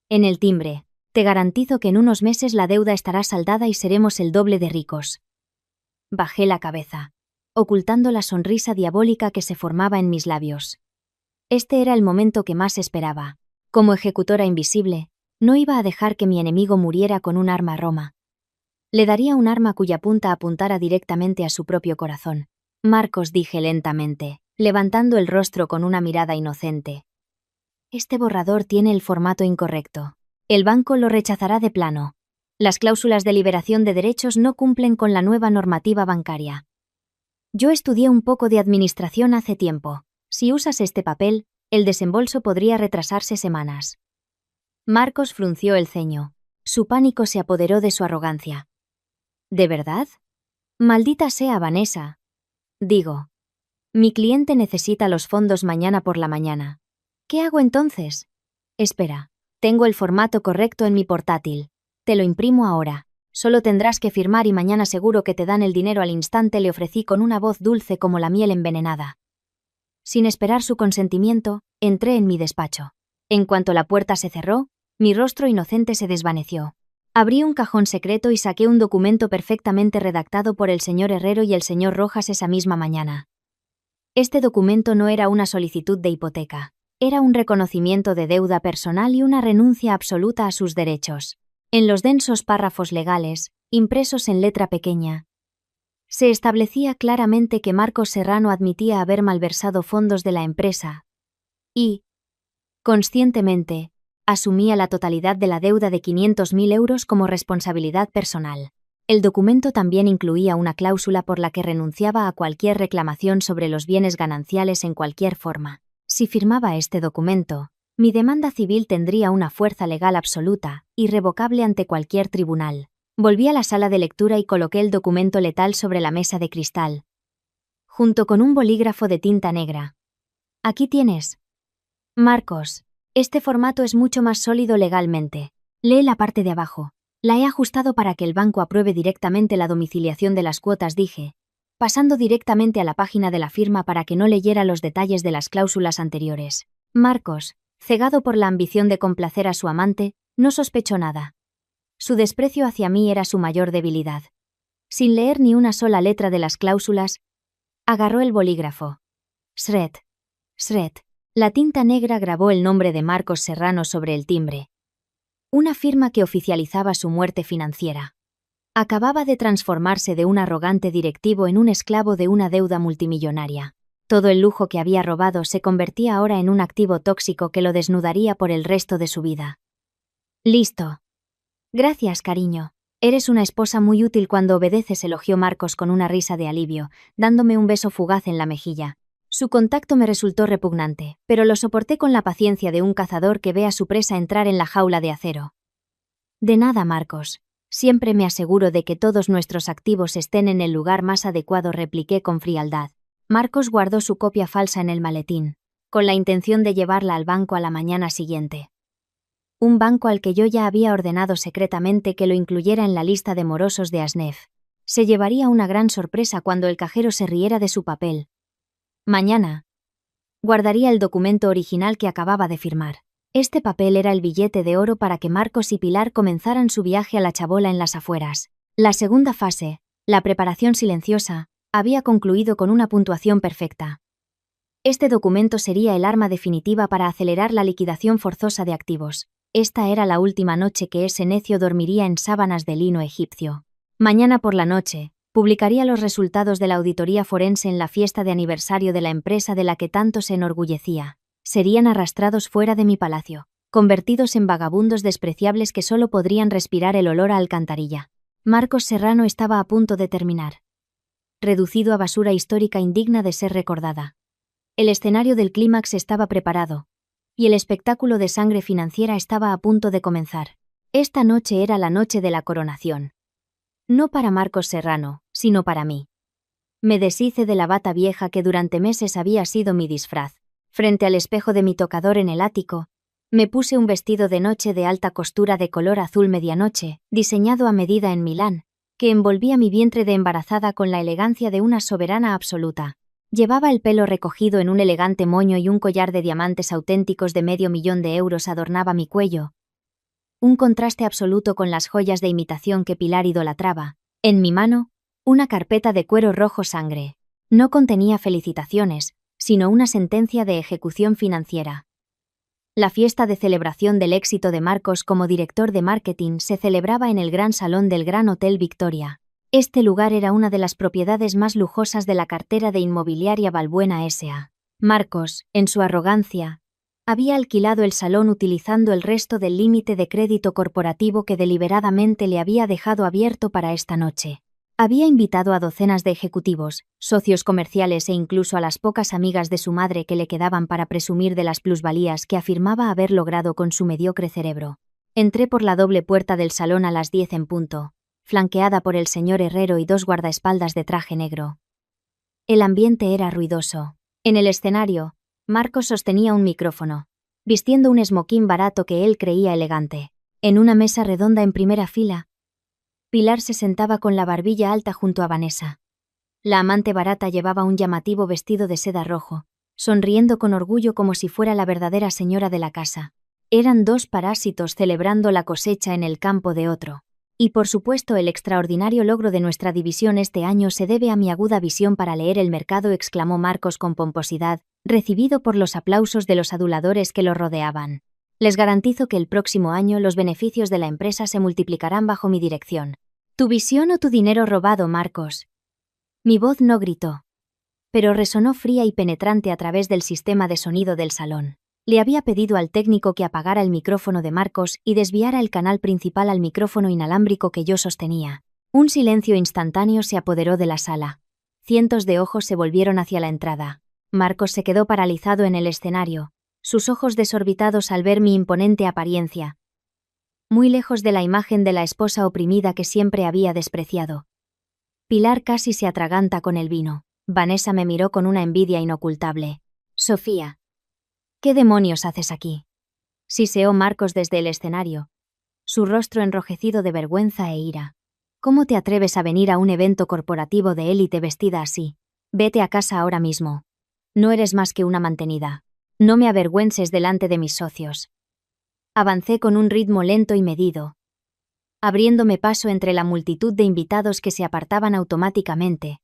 En el timbre. Te garantizo que en unos meses la deuda estará saldada y seremos el doble de ricos». Bajé la cabeza, ocultando la sonrisa diabólica que se formaba en mis labios. Este era el momento que más esperaba. Como ejecutora invisible, no iba a dejar que mi enemigo muriera con un arma a Roma. Le daría un arma cuya punta apuntara directamente a su propio corazón. «Marcos», dije lentamente, levantando el rostro con una mirada inocente. «Este borrador tiene el formato incorrecto. El banco lo rechazará de plano. Las cláusulas de liberación de derechos no cumplen con la nueva normativa bancaria. Yo estudié un poco de administración hace tiempo. Si usas este papel, el desembolso podría retrasarse semanas. Marcos frunció el ceño. Su pánico se apoderó de su arrogancia. ¿De verdad? Maldita sea Vanessa. Digo. Mi cliente necesita los fondos mañana por la mañana. ¿Qué hago entonces? Espera. Tengo el formato correcto en mi portátil. Te lo imprimo ahora. Solo tendrás que firmar y mañana seguro que te dan el dinero al instante, le ofrecí con una voz dulce como la miel envenenada. Sin esperar su consentimiento, entré en mi despacho. En cuanto la puerta se cerró, mi rostro inocente se desvaneció. Abrí un cajón secreto y saqué un documento perfectamente redactado por el señor Herrero y el señor Rojas esa misma mañana. Este documento no era una solicitud de hipoteca. Era un reconocimiento de deuda personal y una renuncia absoluta a sus derechos. En los densos párrafos legales, impresos en letra pequeña, se establecía claramente que Marcos Serrano admitía haber malversado fondos de la empresa y, conscientemente, asumía la totalidad de la deuda de 500.000 euros como responsabilidad personal. El documento también incluía una cláusula por la que renunciaba a cualquier reclamación sobre los bienes gananciales en cualquier forma. Si firmaba este documento, mi demanda civil tendría una fuerza legal absoluta, irrevocable ante cualquier tribunal. Volví a la sala de lectura y coloqué el documento letal sobre la mesa de cristal, junto con un bolígrafo de tinta negra. Aquí tienes. Marcos, este formato es mucho más sólido legalmente. Lee la parte de abajo. La he ajustado para que el banco apruebe directamente la domiciliación de las cuotas, dije, pasando directamente a la página de la firma para que no leyera los detalles de las cláusulas anteriores. Marcos, cegado por la ambición de complacer a su amante, no sospechó nada. Su desprecio hacia mí era su mayor debilidad. Sin leer ni una sola letra de las cláusulas, agarró el bolígrafo. Shred. Shred. La tinta negra grabó el nombre de Marcos Serrano sobre el timbre. Una firma que oficializaba su muerte financiera. Acababa de transformarse de un arrogante directivo en un esclavo de una deuda multimillonaria. Todo el lujo que había robado se convertía ahora en un activo tóxico que lo desnudaría por el resto de su vida. Listo. Gracias, cariño. Eres una esposa muy útil cuando obedeces, elogió Marcos con una risa de alivio, dándome un beso fugaz en la mejilla. Su contacto me resultó repugnante, pero lo soporté con la paciencia de un cazador que ve a su presa entrar en la jaula de acero. De nada, Marcos. Siempre me aseguro de que todos nuestros activos estén en el lugar más adecuado, repliqué con frialdad. Marcos guardó su copia falsa en el maletín, con la intención de llevarla al banco a la mañana siguiente. Un banco al que yo ya había ordenado secretamente que lo incluyera en la lista de morosos de Asnef. Se llevaría una gran sorpresa cuando el cajero se riera de su papel. Mañana guardaría el documento original que acababa de firmar. Este papel era el billete de oro para que Marcos y Pilar comenzaran su viaje a la chabola en las afueras. La segunda fase, la preparación silenciosa, había concluido con una puntuación perfecta. Este documento sería el arma definitiva para acelerar la liquidación forzosa de activos. Esta era la última noche que ese necio dormiría en sábanas de lino egipcio. Mañana por la noche, publicaría los resultados de la auditoría forense en la fiesta de aniversario de la empresa de la que tanto se enorgullecía. Serían arrastrados fuera de mi palacio, convertidos en vagabundos despreciables que solo podrían respirar el olor a alcantarilla. Marcos Serrano estaba a punto de terminar. Reducido a basura histórica indigna de ser recordada. El escenario del clímax estaba preparado, y el espectáculo de sangre financiera estaba a punto de comenzar. Esta noche era la noche de la coronación. No para Marcos Serrano, sino para mí. Me deshice de la bata vieja que durante meses había sido mi disfraz. Frente al espejo de mi tocador en el ático, me puse un vestido de noche de alta costura de color azul medianoche, diseñado a medida en Milán, que envolvía mi vientre de embarazada con la elegancia de una soberana absoluta. Llevaba el pelo recogido en un elegante moño y un collar de diamantes auténticos de €500.000 adornaba mi cuello. Un contraste absoluto con las joyas de imitación que Pilar idolatraba. En mi mano, una carpeta de cuero rojo sangre. No contenía felicitaciones, sino una sentencia de ejecución financiera. La fiesta de celebración del éxito de Marcos como director de marketing se celebraba en el gran salón del Gran Hotel Victoria. Este lugar era una de las propiedades más lujosas de la cartera de Inmobiliaria Balbuena S.A. Marcos, en su arrogancia, Había alquilado el salón utilizando el resto del límite de crédito corporativo que deliberadamente le había dejado abierto para esta noche. Había invitado a docenas de ejecutivos, socios comerciales e incluso a las pocas amigas de su madre que le quedaban para presumir de las plusvalías que afirmaba haber logrado con su mediocre cerebro. Entré por la doble puerta del salón a las 10 en punto, flanqueada por el señor Herrero y dos guardaespaldas de traje negro. El ambiente era ruidoso. En el escenario, Marcos sostenía un micrófono, vistiendo un esmoquín barato que él creía elegante. En una mesa redonda en primera fila, Pilar se sentaba con la barbilla alta junto a Vanessa. La amante barata llevaba un llamativo vestido de seda rojo, sonriendo con orgullo como si fuera la verdadera señora de la casa. Eran dos parásitos celebrando la cosecha en el campo de otro. Y por supuesto el extraordinario logro de nuestra división este año se debe a mi aguda visión para leer el mercado, exclamó Marcos con pomposidad, recibido por los aplausos de los aduladores que lo rodeaban. Les garantizo que el próximo año los beneficios de la empresa se multiplicarán bajo mi dirección. ¿Tu visión o tu dinero robado, Marcos? Mi voz no gritó, pero resonó fría y penetrante a través del sistema de sonido del salón. Le había pedido al técnico que apagara el micrófono de Marcos y desviara el canal principal al micrófono inalámbrico que yo sostenía. Un silencio instantáneo se apoderó de la sala. Cientos de ojos se volvieron hacia la entrada. Marcos se quedó paralizado en el escenario, sus ojos desorbitados al ver mi imponente apariencia, muy lejos de la imagen de la esposa oprimida que siempre había despreciado. Pilar casi se atraganta con el vino. Vanessa me miró con una envidia inocultable. Sofía, ¿qué demonios haces aquí? Siseó Marcos desde el escenario, su rostro enrojecido de vergüenza e ira. ¿Cómo te atreves a venir a un evento corporativo de élite vestida así? Vete a casa ahora mismo. No eres más que una mantenida. No me avergüences delante de mis socios. Avancé con un ritmo lento y medido, abriéndome paso entre la multitud de invitados que se apartaban automáticamente,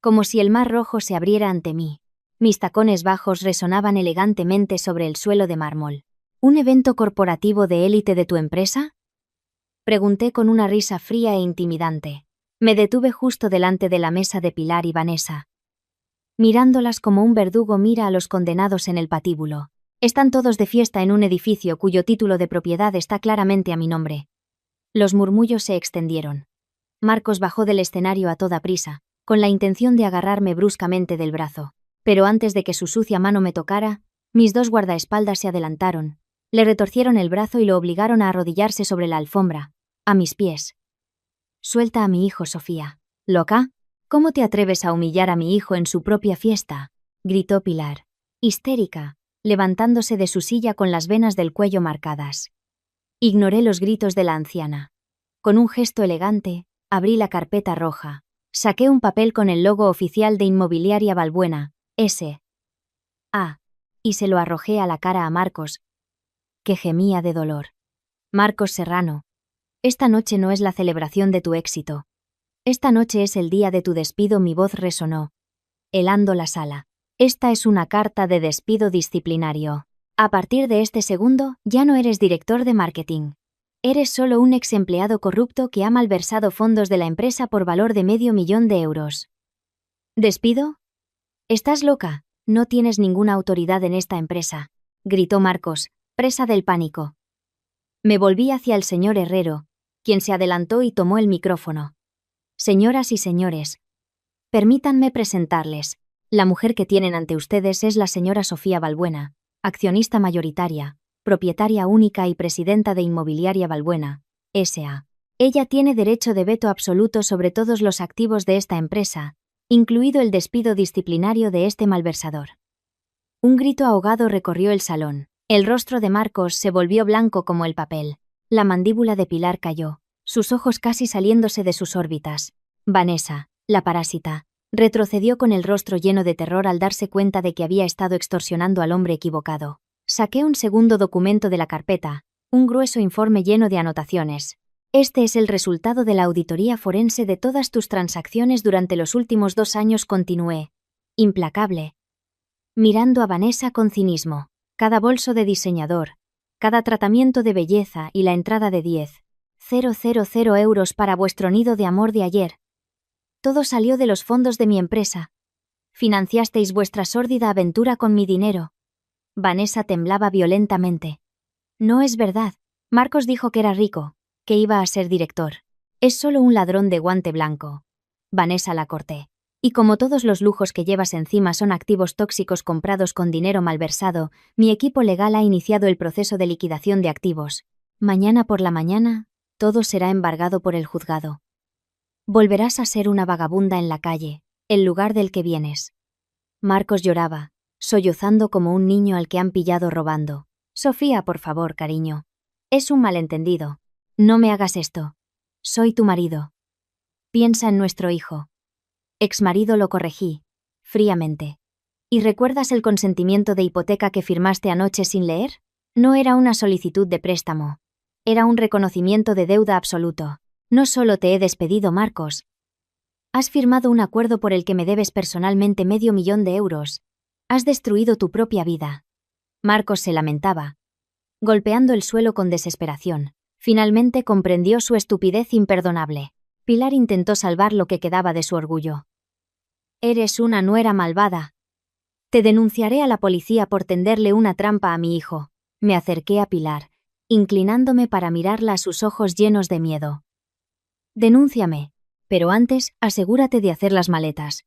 como si el mar rojo se abriera ante mí. Mis tacones bajos resonaban elegantemente sobre el suelo de mármol. ¿Un evento corporativo de élite de tu empresa? Pregunté con una risa fría e intimidante. Me detuve justo delante de la mesa de Pilar y Vanessa, mirándolas como un verdugo mira a los condenados en el patíbulo. Están todos de fiesta en un edificio cuyo título de propiedad está claramente a mi nombre. Los murmullos se extendieron. Marcos bajó del escenario a toda prisa, con la intención de agarrarme bruscamente del brazo. Pero antes de que su sucia mano me tocara, mis dos guardaespaldas se adelantaron, le retorcieron el brazo y lo obligaron a arrodillarse sobre la alfombra, a mis pies. Suelta a mi hijo, Sofía. ¿Loca? ¿Cómo te atreves a humillar a mi hijo en su propia fiesta? Gritó Pilar, histérica, levantándose de su silla con las venas del cuello marcadas. Ignoré los gritos de la anciana. Con un gesto elegante, abrí la carpeta roja. Saqué un papel con el logo oficial de Inmobiliaria Balbuena, S.A., y se lo arrojé a la cara a Marcos, que gemía de dolor. Marcos Serrano, esta noche no es la celebración de tu éxito. Esta noche es el día de tu despido. Mi voz resonó, helando la sala. Esta es una carta de despido disciplinario. A partir de este segundo, ya no eres director de marketing. Eres solo un ex empleado corrupto que ha malversado fondos de la empresa por valor de $500,000. ¿Despido? ¿Estás loca? No tienes ninguna autoridad en esta empresa, gritó Marcos, presa del pánico. Me volví hacia el señor Herrero, quien se adelantó y tomó el micrófono. Señoras y señores, permítanme presentarles. La mujer que tienen ante ustedes es la señora Sofía Balbuena, accionista mayoritaria, propietaria única y presidenta de Inmobiliaria Balbuena, S.A. Ella tiene derecho de veto absoluto sobre todos los activos de esta empresa, incluido el despido disciplinario de este malversador. Un grito ahogado recorrió el salón. El rostro de Marcos se volvió blanco como el papel. La mandíbula de Pilar cayó, sus ojos casi saliéndose de sus órbitas. Vanessa, la parásita, retrocedió con el rostro lleno de terror al darse cuenta de que había estado extorsionando al hombre equivocado. Saqué un segundo documento de la carpeta, un grueso informe lleno de anotaciones. Este es el resultado de la auditoría forense de todas tus transacciones durante los últimos 2 años, continué, implacable, mirando a Vanessa con cinismo. Cada bolso de diseñador, cada tratamiento de belleza y la entrada de 10,000 euros para vuestro nido de amor de ayer. Todo salió de los fondos de mi empresa. Financiasteis vuestra sórdida aventura con mi dinero. Vanessa temblaba violentamente. No es verdad. Marcos dijo que era rico, que iba a ser director. Es solo un ladrón de guante blanco. Vanessa la corté. Y como todos los lujos que llevas encima son activos tóxicos comprados con dinero malversado, mi equipo legal ha iniciado el proceso de liquidación de activos. Mañana por la mañana, todo será embargado por el juzgado. Volverás a ser una vagabunda en la calle, el lugar del que vienes. Marcos lloraba, sollozando como un niño al que han pillado robando. Sofía, por favor, cariño. Es un malentendido. No me hagas esto. Soy tu marido. Piensa en nuestro hijo. Exmarido, lo corregí, fríamente. ¿Y recuerdas el consentimiento de hipoteca que firmaste anoche sin leer? No era una solicitud de préstamo. Era un reconocimiento de deuda absoluto. No solo te he despedido, Marcos. Has firmado un acuerdo por el que me debes personalmente $500,000. Has destruido tu propia vida. Marcos se lamentaba, golpeando el suelo con desesperación. Finalmente comprendió su estupidez imperdonable. Pilar intentó salvar lo que quedaba de su orgullo. Eres una nuera malvada. Te denunciaré a la policía por tenderle una trampa a mi hijo. Me acerqué a Pilar, inclinándome para mirarla a sus ojos llenos de miedo. Denúnciame, pero antes asegúrate de hacer las maletas.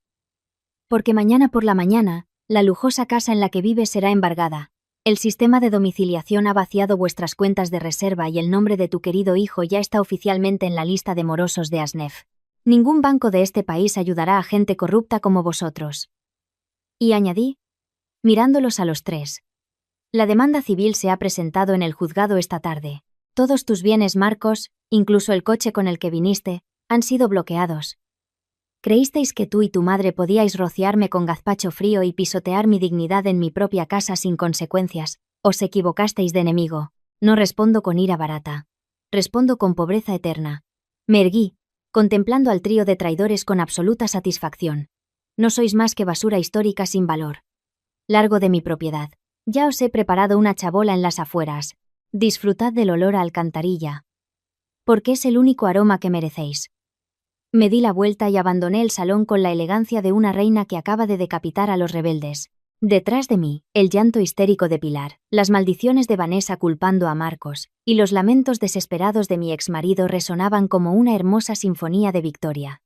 Porque mañana por la mañana, la lujosa casa en la que vives será embargada. El sistema de domiciliación ha vaciado vuestras cuentas de reserva y el nombre de tu querido hijo ya está oficialmente en la lista de morosos de ASNEF. Ningún banco de este país ayudará a gente corrupta como vosotros. Y añadí, mirándolos a los tres. La demanda civil se ha presentado en el juzgado esta tarde. Todos tus bienes, Marcos, incluso el coche con el que viniste, han sido bloqueados. ¿Creísteis que tú y tu madre podíais rociarme con gazpacho frío y pisotear mi dignidad en mi propia casa sin consecuencias? Os equivocasteis de enemigo. No respondo con ira barata. Respondo con pobreza eterna. Me erguí, contemplando al trío de traidores con absoluta satisfacción. No sois más que basura histórica sin valor. Largo de mi propiedad. Ya os he preparado una chabola en las afueras. Disfrutad del olor a alcantarilla. Porque es el único aroma que merecéis. Me di la vuelta y abandoné el salón con la elegancia de una reina que acaba de decapitar a los rebeldes. Detrás de mí, el llanto histérico de Pilar, las maldiciones de Vanessa culpando a Marcos, y los lamentos desesperados de mi exmarido resonaban como una hermosa sinfonía de victoria.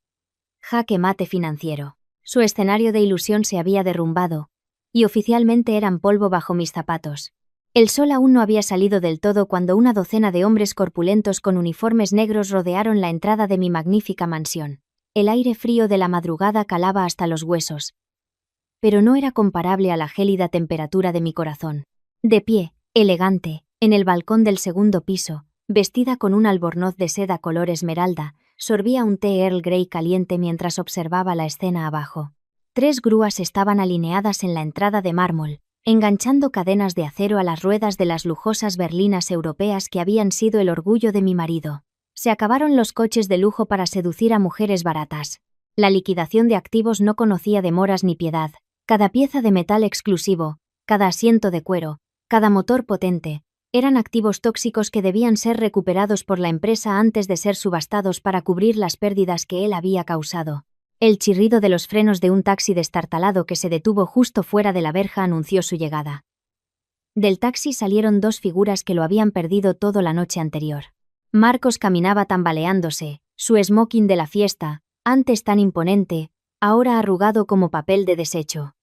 Jaque mate financiero. Su escenario de ilusión se había derrumbado, y oficialmente eran polvo bajo mis zapatos. El sol aún no había salido del todo cuando una docena de hombres corpulentos con uniformes negros rodearon la entrada de mi magnífica mansión. El aire frío de la madrugada calaba hasta los huesos. Pero no era comparable a la gélida temperatura de mi corazón. De pie, elegante, en el balcón del segundo piso, vestida con un albornoz de seda color esmeralda, sorbía un té Earl Grey caliente mientras observaba la escena abajo. 3 grúas estaban alineadas en la entrada de mármol, enganchando cadenas de acero a las ruedas de las lujosas berlinas europeas que habían sido el orgullo de mi marido. Se acabaron los coches de lujo para seducir a mujeres baratas. La liquidación de activos no conocía demoras ni piedad. Cada pieza de metal exclusivo, cada asiento de cuero, cada motor potente, eran activos tóxicos que debían ser recuperados por la empresa antes de ser subastados para cubrir las pérdidas que él había causado. El chirrido de los frenos de un taxi destartalado que se detuvo justo fuera de la verja anunció su llegada. Del taxi salieron 2 figuras que lo habían perdido toda la noche anterior. Marcos caminaba tambaleándose, su smoking de la fiesta, antes tan imponente, ahora arrugado como papel de desecho.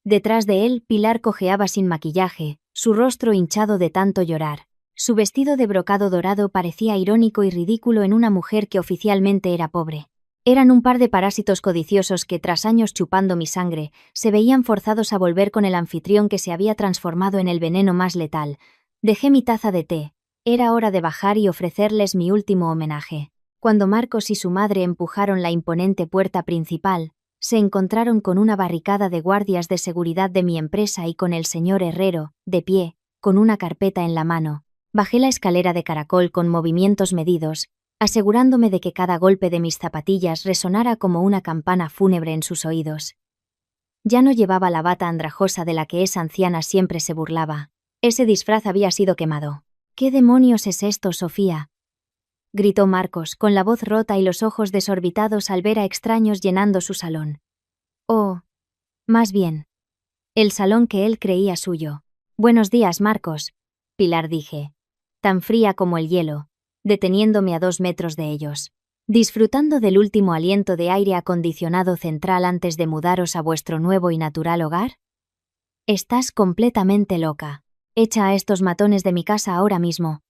Detrás de él, Pilar cojeaba sin maquillaje, su rostro hinchado de tanto llorar. Su vestido de brocado dorado parecía irónico y ridículo en una mujer que oficialmente era pobre. Eran un par de parásitos codiciosos que, tras años chupando mi sangre, se veían forzados a volver con el anfitrión que se había transformado en el veneno más letal. Dejé mi taza de té. Era hora de bajar y ofrecerles mi último homenaje. Cuando Marcos y su madre empujaron la imponente puerta principal, se encontraron con una barricada de guardias de seguridad de mi empresa y con el señor Herrero, de pie, con una carpeta en la mano. Bajé la escalera de caracol con movimientos medidos, asegurándome de que cada golpe de mis zapatillas resonara como una campana fúnebre en sus oídos. Ya no llevaba la bata andrajosa de la que esa anciana siempre se burlaba. Ese disfraz había sido quemado. ¿Qué demonios es esto, Sofía?, gritó Marcos, con la voz rota y los ojos desorbitados al ver a extraños llenando su salón. Oh, más bien, el salón que él creía suyo. Buenos días, Marcos. Pilar dije. Tan fría como el hielo, deteniéndome a 2 metros de ellos. Disfrutando del último aliento de aire acondicionado central antes de mudaros a vuestro nuevo y natural hogar. Estás completamente loca. Echa a estos matones de mi casa ahora mismo.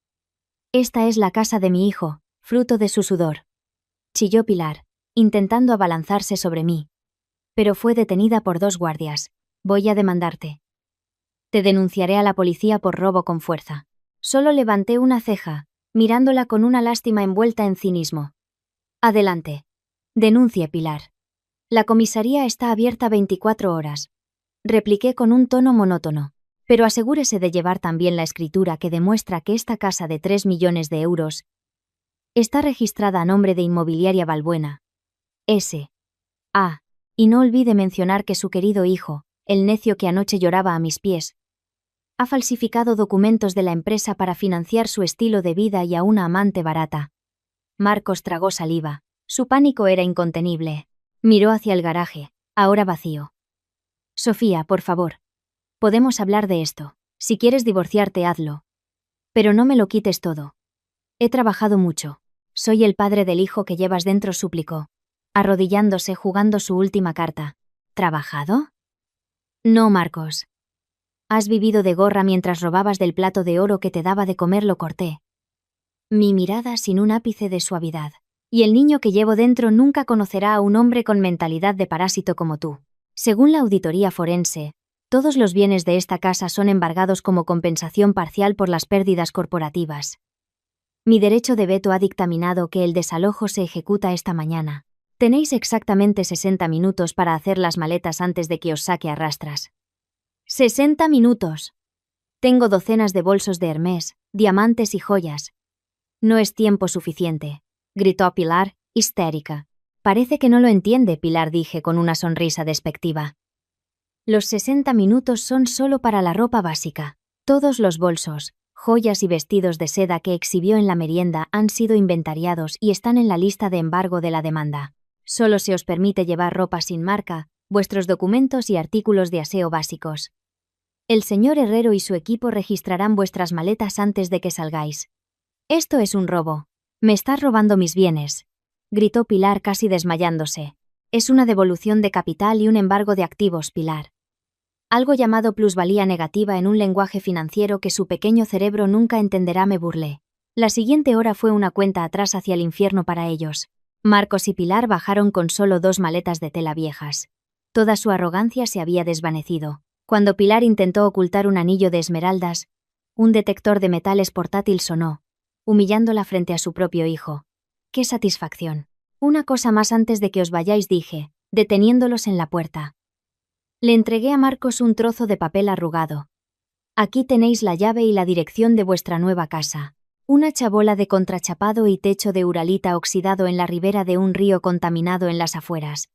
Esta es la casa de mi hijo, fruto de su sudor. Chilló Pilar, intentando abalanzarse sobre mí. Pero fue detenida por 2 guardias. Voy a demandarte. Te denunciaré a la policía por robo con fuerza. Solo levanté una ceja, mirándola con una lástima envuelta en cinismo. Adelante. Denuncie, Pilar. La comisaría está abierta 24 horas. Repliqué con un tono monótono. Pero asegúrese de llevar también la escritura que demuestra que esta casa de 3 millones de euros está registrada a nombre de Inmobiliaria Balbuena. S.A. Y no olvide mencionar que su querido hijo, el necio que anoche lloraba a mis pies, ha falsificado documentos de la empresa para financiar su estilo de vida y a una amante barata. Marcos tragó saliva. Su pánico era incontenible. Miró hacia el garaje, ahora vacío. Sofía, por favor. Podemos hablar de esto. Si quieres divorciarte, hazlo. Pero no me lo quites todo. He trabajado mucho. Soy el padre del hijo que llevas dentro, suplicó, arrodillándose jugando su última carta. ¿Trabajado? No, Marcos. Has vivido de gorra mientras robabas del plato de oro que te daba de comer, lo corté. Mi mirada sin un ápice de suavidad. Y el niño que llevo dentro nunca conocerá a un hombre con mentalidad de parásito como tú. Según la auditoría forense, todos los bienes de esta casa son embargados como compensación parcial por las pérdidas corporativas. Mi derecho de veto ha dictaminado que el desalojo se ejecuta esta mañana. Tenéis exactamente 60 minutos para hacer las maletas antes de que os saque a rastras. ¡60 minutos! Tengo docenas de bolsos de Hermès, diamantes y joyas. No es tiempo suficiente, gritó Pilar, histérica. Parece que no lo entiende, Pilar, dije con una sonrisa despectiva. Los 60 minutos son solo para la ropa básica. Todos los bolsos, joyas y vestidos de seda que exhibió en la merienda han sido inventariados y están en la lista de embargo de la demanda. Solo se os permite llevar ropa sin marca, vuestros documentos y artículos de aseo básicos. El señor Herrero y su equipo registrarán vuestras maletas antes de que salgáis. Esto es un robo. Me estás robando mis bienes, gritó Pilar casi desmayándose. Es una devolución de capital y un embargo de activos, Pilar. Algo llamado plusvalía negativa en un lenguaje financiero que su pequeño cerebro nunca entenderá, me burlé. La siguiente hora fue una cuenta atrás hacia el infierno para ellos. Marcos y Pilar bajaron con solo 2 maletas de tela viejas. Toda su arrogancia se había desvanecido. Cuando Pilar intentó ocultar un anillo de esmeraldas, un detector de metales portátil sonó, humillándola frente a su propio hijo. ¡Qué satisfacción! Una cosa más antes de que os vayáis, dije, deteniéndolos en la puerta. Le entregué a Marcos un trozo de papel arrugado. Aquí tenéis la llave y la dirección de vuestra nueva casa. Una chabola de contrachapado y techo de uralita oxidado en la ribera de un río contaminado en las afueras.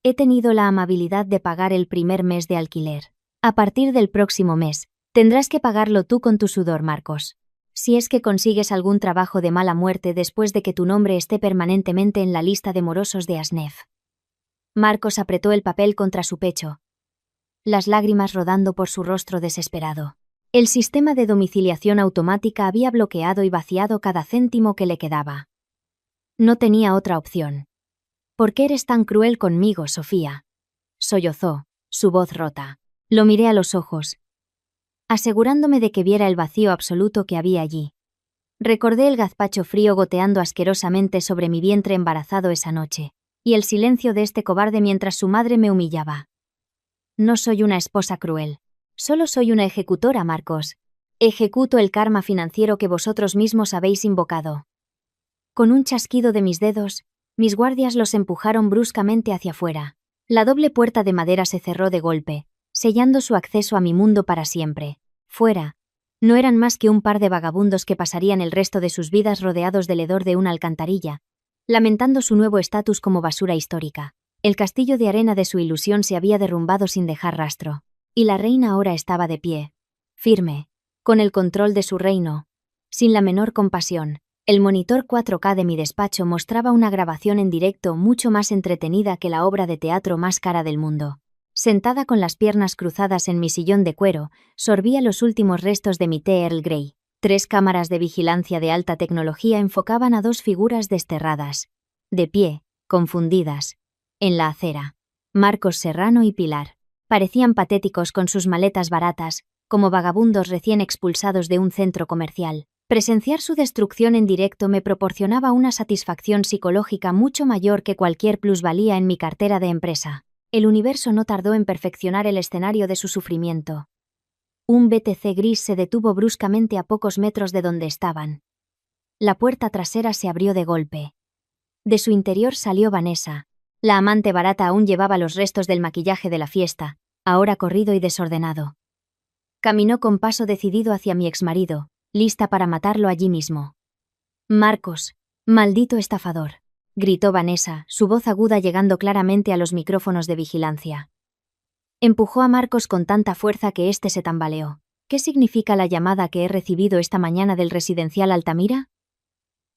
He tenido la amabilidad de pagar el primer mes de alquiler. A partir del próximo mes, tendrás que pagarlo tú con tu sudor, Marcos. Si es que consigues algún trabajo de mala muerte después de que tu nombre esté permanentemente en la lista de morosos de Asnef. Marcos apretó el papel contra su pecho, las lágrimas rodando por su rostro desesperado. El sistema de domiciliación automática había bloqueado y vaciado cada céntimo que le quedaba. No tenía otra opción. ¿Por qué eres tan cruel conmigo, Sofía? Sollozó, su voz rota. Lo miré a los ojos, asegurándome de que viera el vacío absoluto que había allí. Recordé el gazpacho frío goteando asquerosamente sobre mi vientre embarazado esa noche, y el silencio de este cobarde mientras su madre me humillaba. No soy una esposa cruel. Solo soy una ejecutora, Marcos. Ejecuto el karma financiero que vosotros mismos habéis invocado. Con un chasquido de mis dedos, mis guardias los empujaron bruscamente hacia afuera. La doble puerta de madera se cerró de golpe, sellando su acceso a mi mundo para siempre. Fuera, no eran más que un par de vagabundos que pasarían el resto de sus vidas rodeados del hedor de una alcantarilla, lamentando su nuevo estatus como basura histórica. El castillo de arena de su ilusión se había derrumbado sin dejar rastro, y la reina ahora estaba de pie, firme, con el control de su reino, sin la menor compasión. El monitor 4K de mi despacho mostraba una grabación en directo mucho más entretenida que la obra de teatro más cara del mundo. Sentada con las piernas cruzadas en mi sillón de cuero, sorbía los últimos restos de mi té Earl Grey. 3 cámaras de vigilancia de alta tecnología enfocaban a 2 figuras desterradas, de pie, confundidas, en la acera. Marcos Serrano y Pilar. Parecían patéticos con sus maletas baratas, como vagabundos recién expulsados de un centro comercial. Presenciar su destrucción en directo me proporcionaba una satisfacción psicológica mucho mayor que cualquier plusvalía en mi cartera de empresa. El universo no tardó en perfeccionar el escenario de su sufrimiento. Un BTC gris se detuvo bruscamente a pocos metros de donde estaban. La puerta trasera se abrió de golpe. De su interior salió Vanessa. La amante barata aún llevaba los restos del maquillaje de la fiesta, ahora corrido y desordenado. Caminó con paso decidido hacia mi exmarido, lista para matarlo allí mismo. «Marcos, maldito estafador», gritó Vanessa, su voz aguda llegando claramente a los micrófonos de vigilancia. Empujó a Marcos con tanta fuerza que éste se tambaleó. «¿Qué significa la llamada que he recibido esta mañana del residencial Altamira?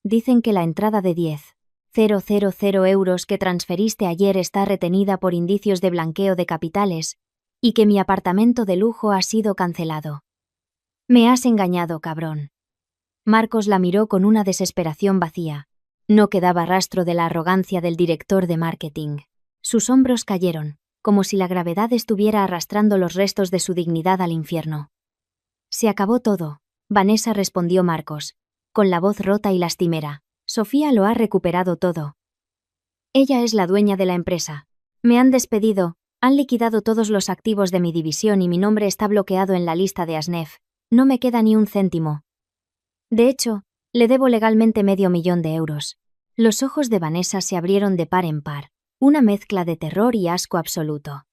Dicen que la entrada de 10.000 euros que transferiste ayer está retenida por indicios de blanqueo de capitales y que mi apartamento de lujo ha sido cancelado». «Me has engañado, cabrón». Marcos la miró con una desesperación vacía. No quedaba rastro de la arrogancia del director de marketing. Sus hombros cayeron, como si la gravedad estuviera arrastrando los restos de su dignidad al infierno. «Se acabó todo», Vanessa respondió Marcos, con la voz rota y lastimera. «Sofía lo ha recuperado todo. Ella es la dueña de la empresa. Me han despedido, han liquidado todos los activos de mi división y mi nombre está bloqueado en la lista de Asnef. No me queda ni un céntimo. De hecho, le debo legalmente €500.000. Los ojos de Vanessa se abrieron de par en par, una mezcla de terror y asco absoluto.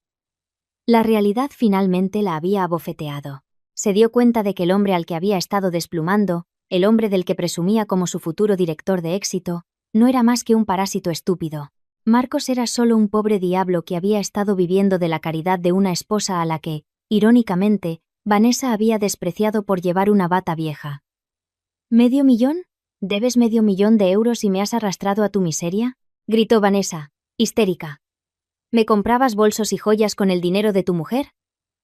La realidad finalmente la había abofeteado. Se dio cuenta de que el hombre al que había estado desplumando, el hombre del que presumía como su futuro director de éxito, no era más que un parásito estúpido. Marcos era solo un pobre diablo que había estado viviendo de la caridad de una esposa a la que, irónicamente, Vanessa había despreciado por llevar una bata vieja. ¿$500.000? ¿Debes €500.000 y me has arrastrado a tu miseria?, gritó Vanessa, histérica. ¿Me comprabas bolsos y joyas con el dinero de tu mujer?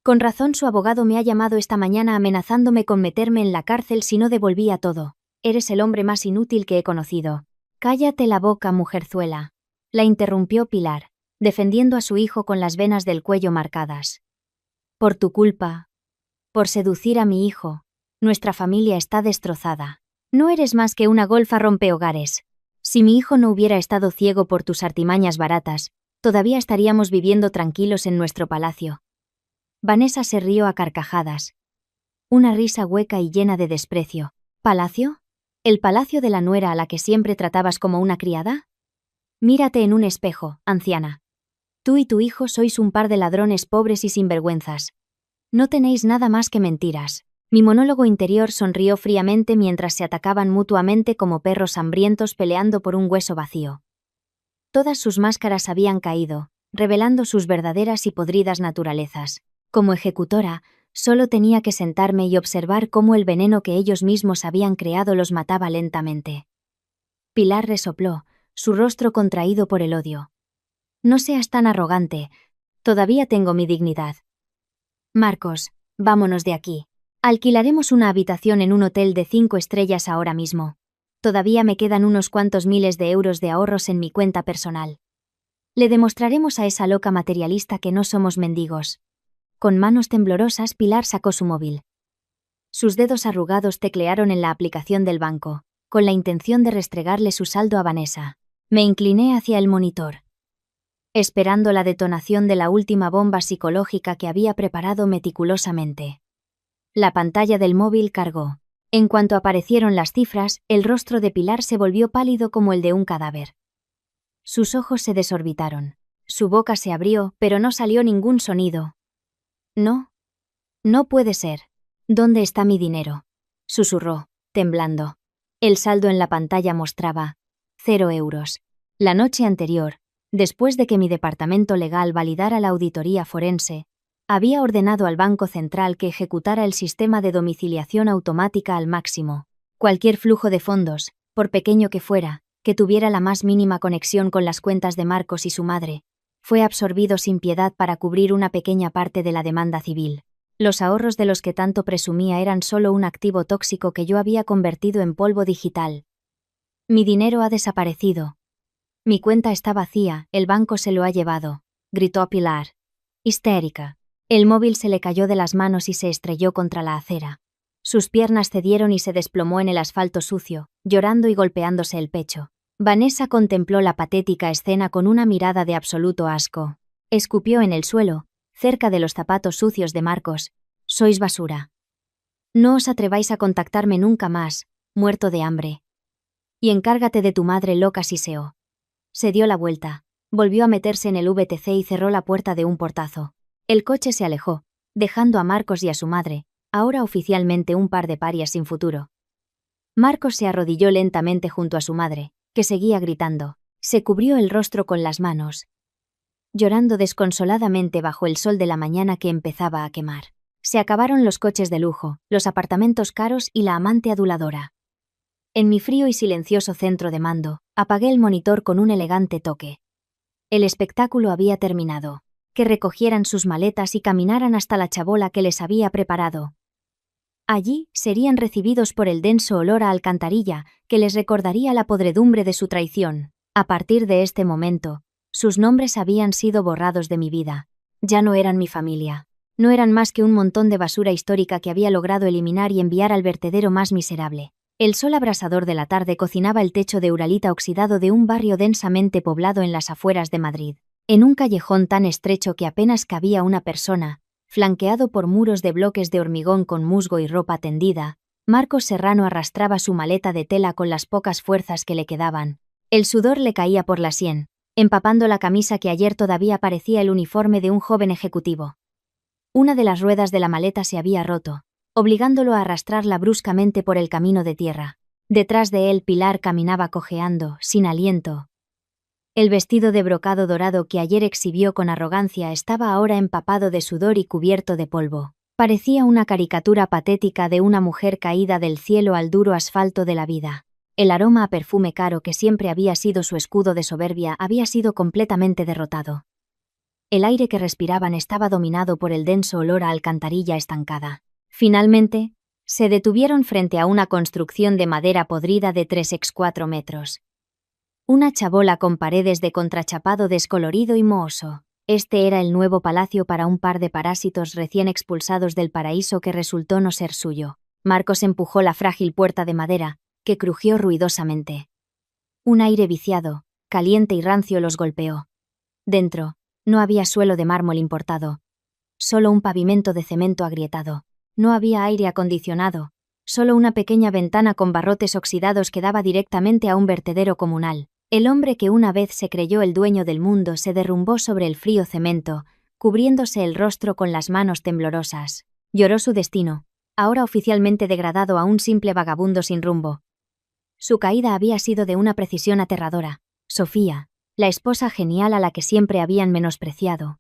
Con razón su abogado me ha llamado esta mañana amenazándome con meterme en la cárcel si no devolvía todo. Eres el hombre más inútil que he conocido». «Cállate la boca, mujerzuela», la interrumpió Pilar, defendiendo a su hijo con las venas del cuello marcadas. «Por tu culpa, por seducir a mi hijo, nuestra familia está destrozada. No eres más que una golfa rompehogares. Si mi hijo no hubiera estado ciego por tus artimañas baratas, todavía estaríamos viviendo tranquilos en nuestro palacio». Vanessa se rió a carcajadas. Una risa hueca y llena de desprecio. «¿Palacio? ¿El palacio de la nuera a la que siempre tratabas como una criada? Mírate en un espejo, anciana. Tú y tu hijo sois un par de ladrones pobres y sinvergüenzas. No tenéis nada más que mentiras». Mi monólogo interior sonrió fríamente mientras se atacaban mutuamente como perros hambrientos peleando por un hueso vacío. Todas sus máscaras habían caído, revelando sus verdaderas y podridas naturalezas. Como ejecutora, solo tenía que sentarme y observar cómo el veneno que ellos mismos habían creado los mataba lentamente. Pilar resopló, su rostro contraído por el odio. «No seas tan arrogante. Todavía tengo mi dignidad. Marcos, vámonos de aquí. Alquilaremos una habitación en un hotel de 5 estrellas ahora mismo. Todavía me quedan unos cuantos miles de euros de ahorros en mi cuenta personal. Le demostraremos a esa loca materialista que no somos mendigos». Con manos temblorosas, Pilar sacó su móvil. Sus dedos arrugados teclearon en la aplicación del banco, con la intención de restregarle su saldo a Vanessa. Me incliné hacia el monitor, esperando la detonación de la última bomba psicológica que había preparado meticulosamente. La pantalla del móvil cargó. En cuanto aparecieron las cifras, el rostro de Pilar se volvió pálido como el de un cadáver. Sus ojos se desorbitaron. Su boca se abrió, pero no salió ningún sonido. «No. No puede ser. ¿Dónde está mi dinero?», susurró, temblando. El saldo en la pantalla mostraba 0 euros. La noche anterior, después de que mi departamento legal validara la auditoría forense, había ordenado al Banco Central que ejecutara el sistema de domiciliación automática al máximo. Cualquier flujo de fondos, por pequeño que fuera, que tuviera la más mínima conexión con las cuentas de Marcos y su madre, Fue absorbido sin piedad para cubrir una pequeña parte de la demanda civil. Los ahorros de los que tanto presumía eran solo un activo tóxico que yo había convertido en polvo digital. Mi dinero ha desaparecido. Mi cuenta está vacía, el banco se lo ha llevado, gritó Pilar, histérica. El móvil se le cayó de las manos y se estrelló contra la acera. Sus piernas cedieron y se desplomó en el asfalto sucio, llorando y golpeándose el pecho. Vanessa contempló la patética escena con una mirada de absoluto asco. Escupió en el suelo, cerca de los zapatos sucios de Marcos. «Sois basura. No os atreváis a contactarme nunca más, muerto de hambre. Y encárgate de tu madre loca Siseo». Se dio la vuelta, volvió a meterse en el VTC y cerró la puerta de un portazo. El coche se alejó, dejando a Marcos y a su madre, ahora oficialmente un par de parias sin futuro. Marcos se arrodilló lentamente junto a su madre, que seguía gritando. Se cubrió el rostro con las manos, llorando desconsoladamente bajo el sol de la mañana que empezaba a quemar. Se acabaron los coches de lujo, los apartamentos caros y la amante aduladora. En mi frío y silencioso centro de mando, apagué el monitor con un elegante toque. El espectáculo había terminado. Que recogieran sus maletas y caminaran hasta la chabola que les había preparado. Allí serían recibidos por el denso olor a alcantarilla que les recordaría la podredumbre de su traición. A partir de este momento, sus nombres habían sido borrados de mi vida. Ya no eran mi familia. No eran más que un montón de basura histórica que había logrado eliminar y enviar al vertedero más miserable. El sol abrasador de la tarde cocinaba el techo de uralita oxidado de un barrio densamente poblado en las afueras de Madrid. En un callejón tan estrecho que apenas cabía una persona, flanqueado por muros de bloques de hormigón con musgo y ropa tendida, Marcos Serrano arrastraba su maleta de tela con las pocas fuerzas que le quedaban. El sudor le caía por la sien, empapando la camisa que ayer todavía parecía el uniforme de un joven ejecutivo. Una de las ruedas de la maleta se había roto, obligándolo a arrastrarla bruscamente por el camino de tierra. Detrás de él Pilar caminaba cojeando, sin aliento. El vestido de brocado dorado que ayer exhibió con arrogancia estaba ahora empapado de sudor y cubierto de polvo. Parecía una caricatura patética de una mujer caída del cielo al duro asfalto de la vida. El aroma a perfume caro que siempre había sido su escudo de soberbia había sido completamente derrotado. El aire que respiraban estaba dominado por el denso olor a alcantarilla estancada. Finalmente, se detuvieron frente a una construcción de madera podrida de 3x4 metros. Una chabola con paredes de contrachapado descolorido y mohoso. Este era el nuevo palacio para un par de parásitos recién expulsados del paraíso que resultó no ser suyo. Marcos empujó la frágil puerta de madera, que crujió ruidosamente. Un aire viciado, caliente y rancio los golpeó. Dentro, no había suelo de mármol importado. Solo un pavimento de cemento agrietado. No había aire acondicionado. Solo una pequeña ventana con barrotes oxidados que daba directamente a un vertedero comunal. El hombre que una vez se creyó el dueño del mundo se derrumbó sobre el frío cemento, cubriéndose el rostro con las manos temblorosas. Lloró su destino, ahora oficialmente degradado a un simple vagabundo sin rumbo. Su caída había sido de una precisión aterradora. Sofía, la esposa genial a la que siempre habían menospreciado,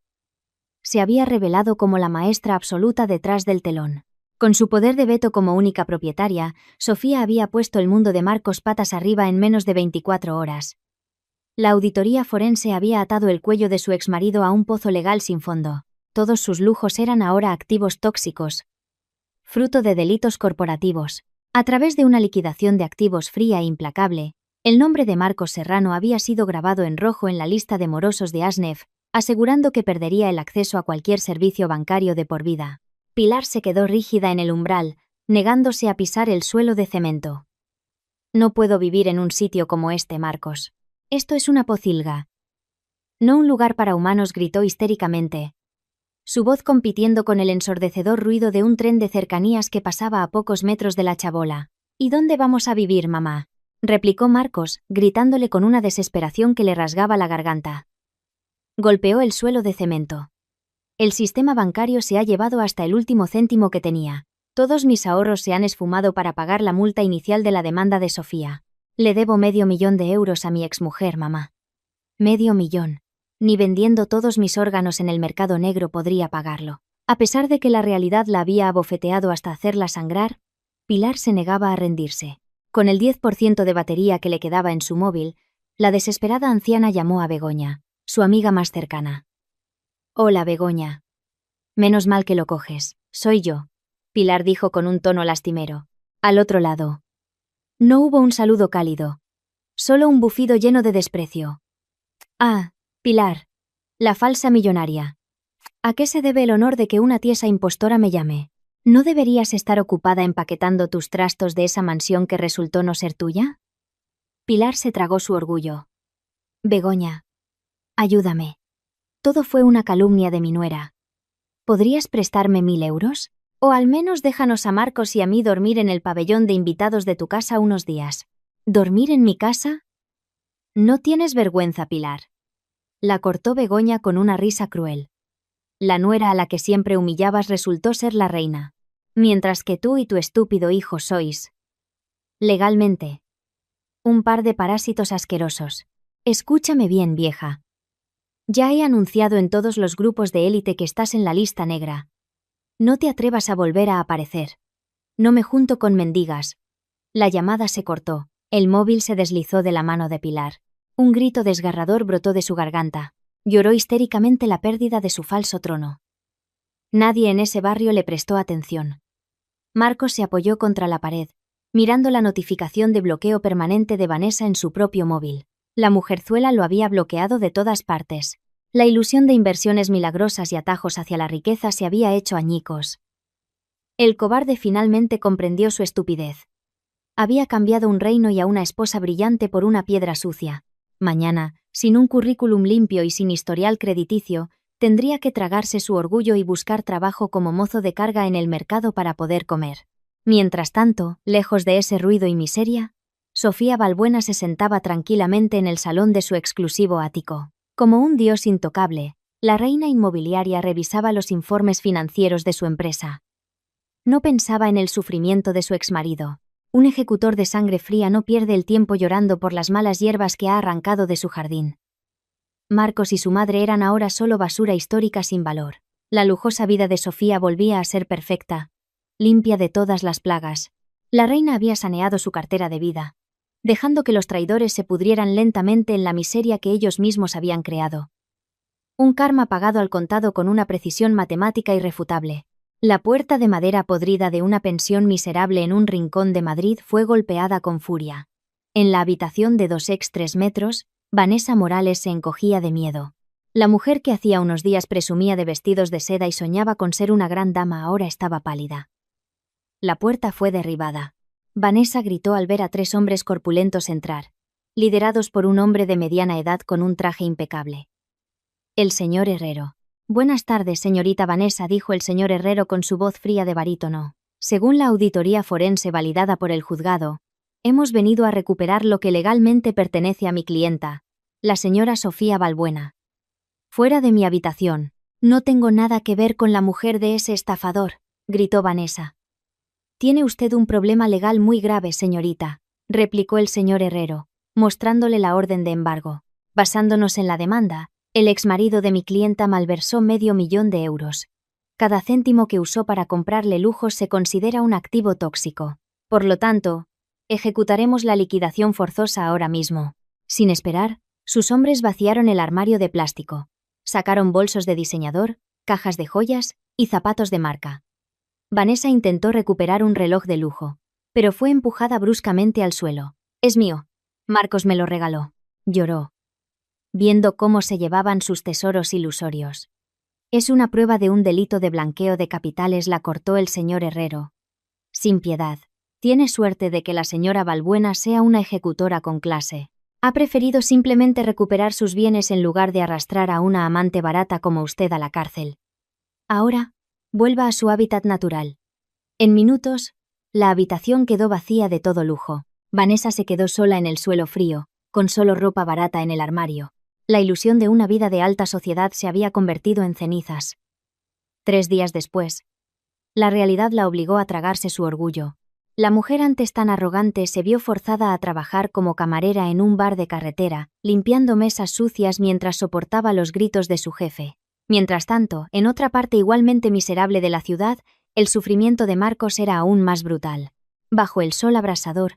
se había revelado como la maestra absoluta detrás del telón. Con su poder de veto como única propietaria, Sofía había puesto el mundo de Marcos patas arriba en menos de 24 horas. La auditoría forense había atado el cuello de su exmarido a un pozo legal sin fondo. Todos sus lujos eran ahora activos tóxicos, fruto de delitos corporativos. A través de una liquidación de activos fría e implacable, el nombre de Marcos Serrano había sido grabado en rojo en la lista de morosos de Asnef, asegurando que perdería el acceso a cualquier servicio bancario de por vida. Pilar se quedó rígida en el umbral, negándose a pisar el suelo de cemento. «No puedo vivir en un sitio como este, Marcos. Esto es una pocilga. No un lugar para humanos», gritó histéricamente, su voz compitiendo con el ensordecedor ruido de un tren de cercanías que pasaba a pocos metros de la chabola. «¿Y dónde vamos a vivir, mamá?», replicó Marcos, gritándole con una desesperación que le rasgaba la garganta. Golpeó el suelo de cemento. «El sistema bancario se ha llevado hasta el último céntimo que tenía. Todos mis ahorros se han esfumado para pagar la multa inicial de la demanda de Sofía. Le debo $500,000 a mi exmujer, mamá. $500,000. Ni vendiendo todos mis órganos en el mercado negro podría pagarlo». A pesar de que la realidad la había abofeteado hasta hacerla sangrar, Pilar se negaba a rendirse. Con el 10% de batería que le quedaba en su móvil, la desesperada anciana llamó a Begoña. su amiga más cercana. Hola, Begoña. Menos mal que lo coges. Soy yo, Pilar dijo con un tono lastimero. Al otro lado. No hubo un saludo cálido. Solo un bufido lleno de desprecio. Ah, Pilar. La falsa millonaria. ¿A qué se debe el honor de que una tiesa impostora me llame? ¿No deberías estar ocupada empaquetando tus trastos de esa mansión que resultó no ser tuya? Pilar se tragó su orgullo. Begoña. Ayúdame. Todo fue una calumnia de mi nuera. ¿Podrías prestarme 1000 euros? O al menos déjanos a Marcos y a mí dormir en el pabellón de invitados de tu casa unos días. ¿Dormir en mi casa? No tienes vergüenza, Pilar. La cortó Begoña con una risa cruel. La nuera a la que siempre humillabas resultó ser la reina, mientras que tú y tu estúpido hijo sois, legalmente, un par de parásitos asquerosos. Escúchame bien, vieja. Ya he anunciado en todos los grupos de élite que estás en la lista negra. No te atrevas a volver a aparecer. No me junto con mendigas. La llamada se cortó, el móvil se deslizó de la mano de Pilar. Un grito desgarrador brotó de su garganta. Lloró histéricamente la pérdida de su falso trono. Nadie en ese barrio le prestó atención. Marcos se apoyó contra la pared, mirando la notificación de bloqueo permanente de Vanessa en su propio móvil. La mujerzuela lo había bloqueado de todas partes. La ilusión de inversiones milagrosas y atajos hacia la riqueza se había hecho añicos. El cobarde finalmente comprendió su estupidez. Había cambiado un reino y a una esposa brillante por una piedra sucia. Mañana, sin un currículum limpio y sin historial crediticio, tendría que tragarse su orgullo y buscar trabajo como mozo de carga en el mercado para poder comer. Mientras tanto, lejos de ese ruido y miseria, Sofía Balbuena se sentaba tranquilamente en el salón de su exclusivo ático. Como un dios intocable, la reina inmobiliaria revisaba los informes financieros de su empresa. No pensaba en el sufrimiento de su exmarido. Un ejecutor de sangre fría no pierde el tiempo llorando por las malas hierbas que ha arrancado de su jardín. Marcos y su madre eran ahora solo basura histórica sin valor. La lujosa vida de Sofía volvía a ser perfecta, limpia de todas las plagas. La reina había saneado su cartera de vida, dejando que los traidores se pudrieran lentamente en la miseria que ellos mismos habían creado. Un karma pagado al contado con una precisión matemática irrefutable. La puerta de madera podrida de una pensión miserable en un rincón de Madrid fue golpeada con furia. En la habitación de 2x3 metros, Vanessa Morales se encogía de miedo. La mujer que hacía unos días presumía de vestidos de seda y soñaba con ser una gran dama ahora estaba pálida. La puerta fue derribada. Vanessa gritó al ver a 3 hombres corpulentos entrar, liderados por un hombre de mediana edad con un traje impecable. El señor Herrero. Buenas tardes, señorita Vanessa, dijo el señor Herrero con su voz fría de barítono. Según la auditoría forense validada por el juzgado, hemos venido a recuperar lo que legalmente pertenece a mi clienta, la señora Sofía Balbuena. Fuera de mi habitación. No tengo nada que ver con la mujer de ese estafador, gritó Vanessa. Tiene usted un problema legal muy grave, señorita, replicó el señor Herrero, mostrándole la orden de embargo. Basándonos en la demanda, el exmarido de mi clienta malversó $500,000 de euros. Cada céntimo que usó para comprarle lujos se considera un activo tóxico. Por lo tanto, ejecutaremos la liquidación forzosa ahora mismo. Sin esperar, sus hombres vaciaron el armario de plástico. Sacaron bolsos de diseñador, cajas de joyas y zapatos de marca. Vanessa intentó recuperar un reloj de lujo, pero fue empujada bruscamente al suelo. «Es mío. Marcos me lo regaló», lloró, viendo cómo se llevaban sus tesoros ilusorios. «Es una prueba de un delito de blanqueo de capitales», la cortó el señor Herrero, sin piedad. «Tiene suerte de que la señora Balbuena sea una ejecutora con clase. Ha preferido simplemente recuperar sus bienes en lugar de arrastrar a una amante barata como usted a la cárcel. Ahora, vuelva a su hábitat natural». En minutos, la habitación quedó vacía de todo lujo. Vanessa se quedó sola en el suelo frío, con solo ropa barata en el armario. La ilusión de una vida de alta sociedad se había convertido en cenizas. 3 días después, la realidad la obligó a tragarse su orgullo. La mujer antes tan arrogante se vio forzada a trabajar como camarera en un bar de carretera, limpiando mesas sucias mientras soportaba los gritos de su jefe. Mientras tanto, en otra parte igualmente miserable de la ciudad, el sufrimiento de Marcos era aún más brutal. Bajo el sol abrasador,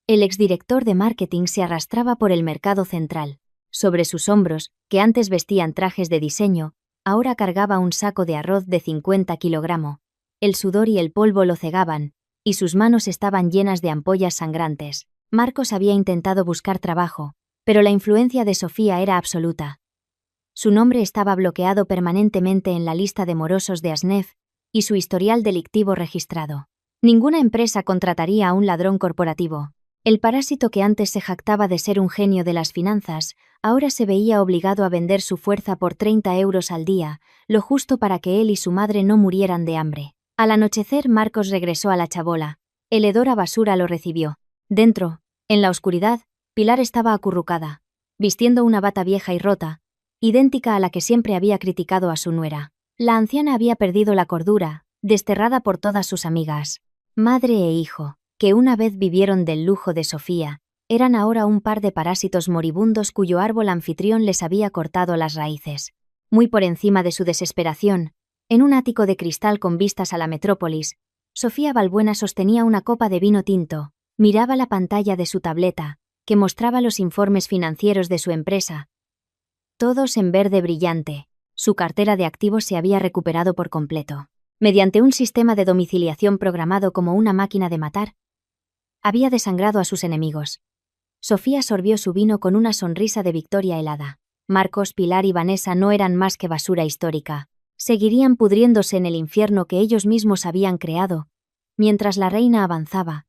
el exdirector de marketing se arrastraba por el mercado central. Sobre sus hombros, que antes vestían trajes de diseño, ahora cargaba un saco de arroz de 50 kilogramos. El sudor y el polvo lo cegaban, y sus manos estaban llenas de ampollas sangrantes. Marcos había intentado buscar trabajo, pero la influencia de Sofía era absoluta. Su nombre estaba bloqueado permanentemente en la lista de morosos de Asnef y su historial delictivo registrado. Ninguna empresa contrataría a un ladrón corporativo. El parásito que antes se jactaba de ser un genio de las finanzas, ahora se veía obligado a vender su fuerza por 30 euros al día, lo justo para que él y su madre no murieran de hambre. Al anochecer, Marcos regresó a la chabola. El hedor a basura lo recibió. Dentro, en la oscuridad, Pilar estaba acurrucada, vistiendo una bata vieja y rota, idéntica a la que siempre había criticado a su nuera. La anciana había perdido la cordura, desterrada por todas sus amigas. Madre e hijo, que una vez vivieron del lujo de Sofía, eran ahora un par de parásitos moribundos cuyo árbol anfitrión les había cortado las raíces. Muy por encima de su desesperación, en un ático de cristal con vistas a la metrópolis, Sofía Balbuena sostenía una copa de vino tinto, miraba la pantalla de su tableta, que mostraba los informes financieros de su empresa, todos en verde brillante. Su cartera de activos se había recuperado por completo. Mediante un sistema de domiciliación programado como una máquina de matar, había desangrado a sus enemigos. Sofía sorbió su vino con una sonrisa de victoria helada. Marcos, Pilar y Vanessa no eran más que basura histórica. Seguirían pudriéndose en el infierno que ellos mismos habían creado, mientras la reina avanzaba,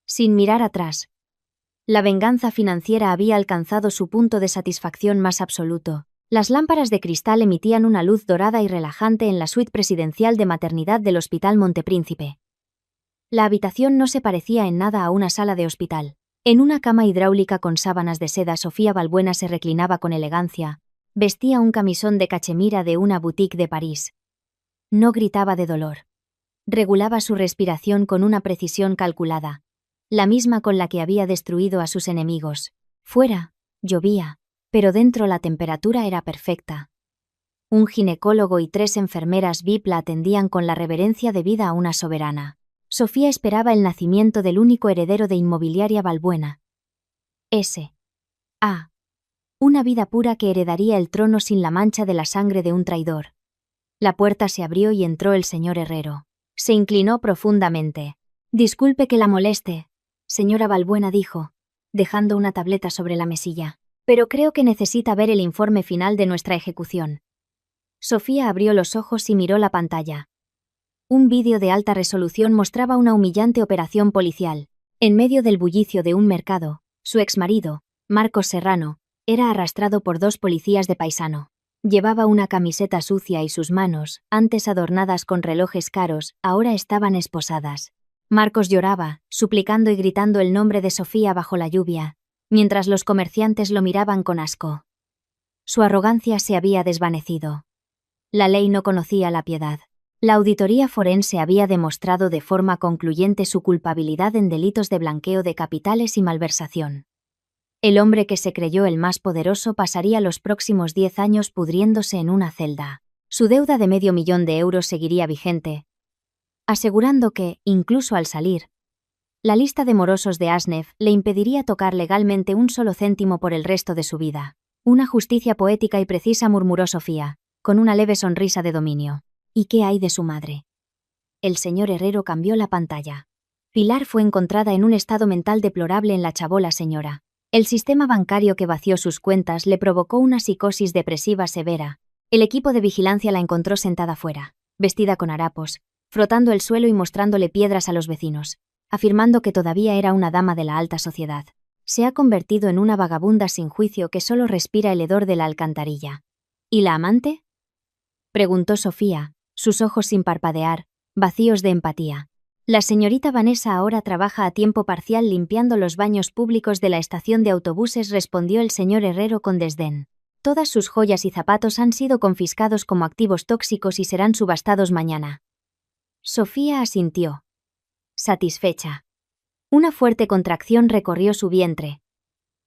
sin mirar atrás. La venganza financiera había alcanzado su punto de satisfacción más absoluto. Las lámparas de cristal emitían una luz dorada y relajante en la suite presidencial de maternidad del Hospital Montepríncipe. La habitación no se parecía en nada a una sala de hospital. En una cama hidráulica con sábanas de seda, Sofía Balbuena se reclinaba con elegancia. Vestía un camisón de cachemira de una boutique de París. No gritaba de dolor. Regulaba su respiración con una precisión calculada, la misma con la que había destruido a sus enemigos. Fuera, llovía, pero dentro la temperatura era perfecta. Un ginecólogo y 3 enfermeras VIP la atendían con la reverencia debida a una soberana. Sofía esperaba el nacimiento del único heredero de Inmobiliaria Balbuena. S.A. Una vida pura que heredaría el trono sin la mancha de la sangre de un traidor. La puerta se abrió y entró el señor Herrero. Se inclinó profundamente. «Disculpe que la moleste, señora Balbuena», dijo, dejando una tableta sobre la mesilla, «pero creo que necesita ver el informe final de nuestra ejecución». Sofía abrió los ojos y miró la pantalla. Un vídeo de alta resolución mostraba una humillante operación policial. En medio del bullicio de un mercado, su exmarido, Marcos Serrano, era arrastrado por 2 policías de paisano. Llevaba una camiseta sucia y sus manos, antes adornadas con relojes caros, ahora estaban esposadas. Marcos lloraba, suplicando y gritando el nombre de Sofía bajo la lluvia, mientras los comerciantes lo miraban con asco. Su arrogancia se había desvanecido. La ley no conocía la piedad. La auditoría forense había demostrado de forma concluyente su culpabilidad en delitos de blanqueo de capitales y malversación. El hombre que se creyó el más poderoso pasaría los próximos 10 años pudriéndose en una celda. Su deuda de $500,000 de euros seguiría vigente, asegurando que, incluso al salir, la lista de morosos de Asnef le impediría tocar legalmente un solo céntimo por el resto de su vida. Una justicia poética y precisa, murmuró Sofía, con una leve sonrisa de dominio. ¿Y qué hay de su madre? El señor Herrero cambió la pantalla. Pilar fue encontrada en un estado mental deplorable en la chabola, señora. El sistema bancario que vació sus cuentas le provocó una psicosis depresiva severa. El equipo de vigilancia la encontró sentada fuera, vestida con harapos, frotando el suelo y mostrándole piedras a los vecinos, afirmando que todavía era una dama de la alta sociedad. Se ha convertido en una vagabunda sin juicio que solo respira el hedor de la alcantarilla. ¿Y la amante?, preguntó Sofía, sus ojos sin parpadear, vacíos de empatía. La señorita Vanessa ahora trabaja a tiempo parcial limpiando los baños públicos de la estación de autobuses, respondió el señor Herrero con desdén. Todas sus joyas y zapatos han sido confiscados como activos tóxicos y serán subastados mañana. Sofía asintió, satisfecha. Una fuerte contracción recorrió su vientre,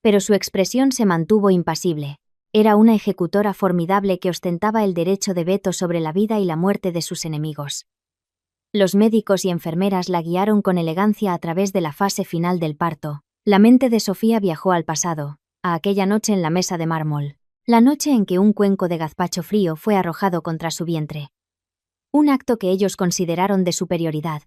pero su expresión se mantuvo impasible. Era una ejecutora formidable que ostentaba el derecho de veto sobre la vida y la muerte de sus enemigos. Los médicos y enfermeras la guiaron con elegancia a través de la fase final del parto. La mente de Sofía viajó al pasado, a aquella noche en la mesa de mármol, la noche en que un cuenco de gazpacho frío fue arrojado contra su vientre. Un acto que ellos consideraron de superioridad,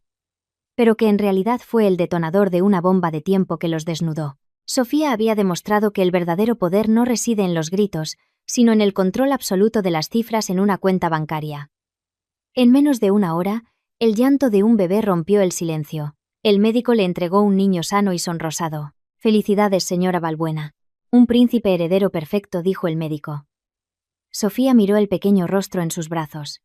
pero que en realidad fue el detonador de una bomba de tiempo que los desnudó. Sofía había demostrado que el verdadero poder no reside en los gritos, sino en el control absoluto de las cifras en una cuenta bancaria. En menos de una hora, el llanto de un bebé rompió el silencio. El médico le entregó un niño sano y sonrosado. «Felicidades, señora Balbuena. Un príncipe heredero perfecto», dijo el médico. Sofía miró el pequeño rostro en sus brazos.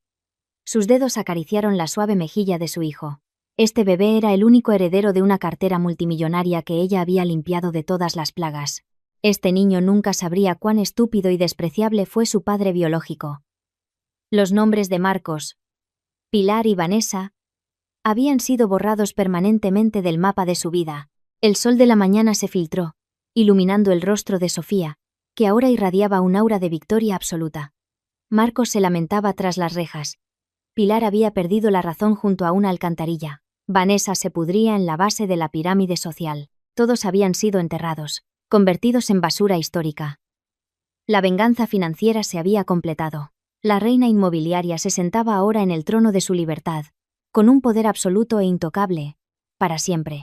Sus dedos acariciaron la suave mejilla de su hijo. Este bebé era el único heredero de una cartera multimillonaria que ella había limpiado de todas las plagas. Este niño nunca sabría cuán estúpido y despreciable fue su padre biológico. Los nombres de Marcos, Pilar y Vanessa habían sido borrados permanentemente del mapa de su vida. El sol de la mañana se filtró, iluminando el rostro de Sofía, que ahora irradiaba un aura de victoria absoluta. Marcos se lamentaba tras las rejas. Pilar había perdido la razón junto a una alcantarilla. Vanessa se pudría en la base de la pirámide social. Todos habían sido enterrados, convertidos en basura histórica. La venganza financiera se había completado. La reina inmobiliaria se sentaba ahora en el trono de su libertad, con un poder absoluto e intocable, para siempre.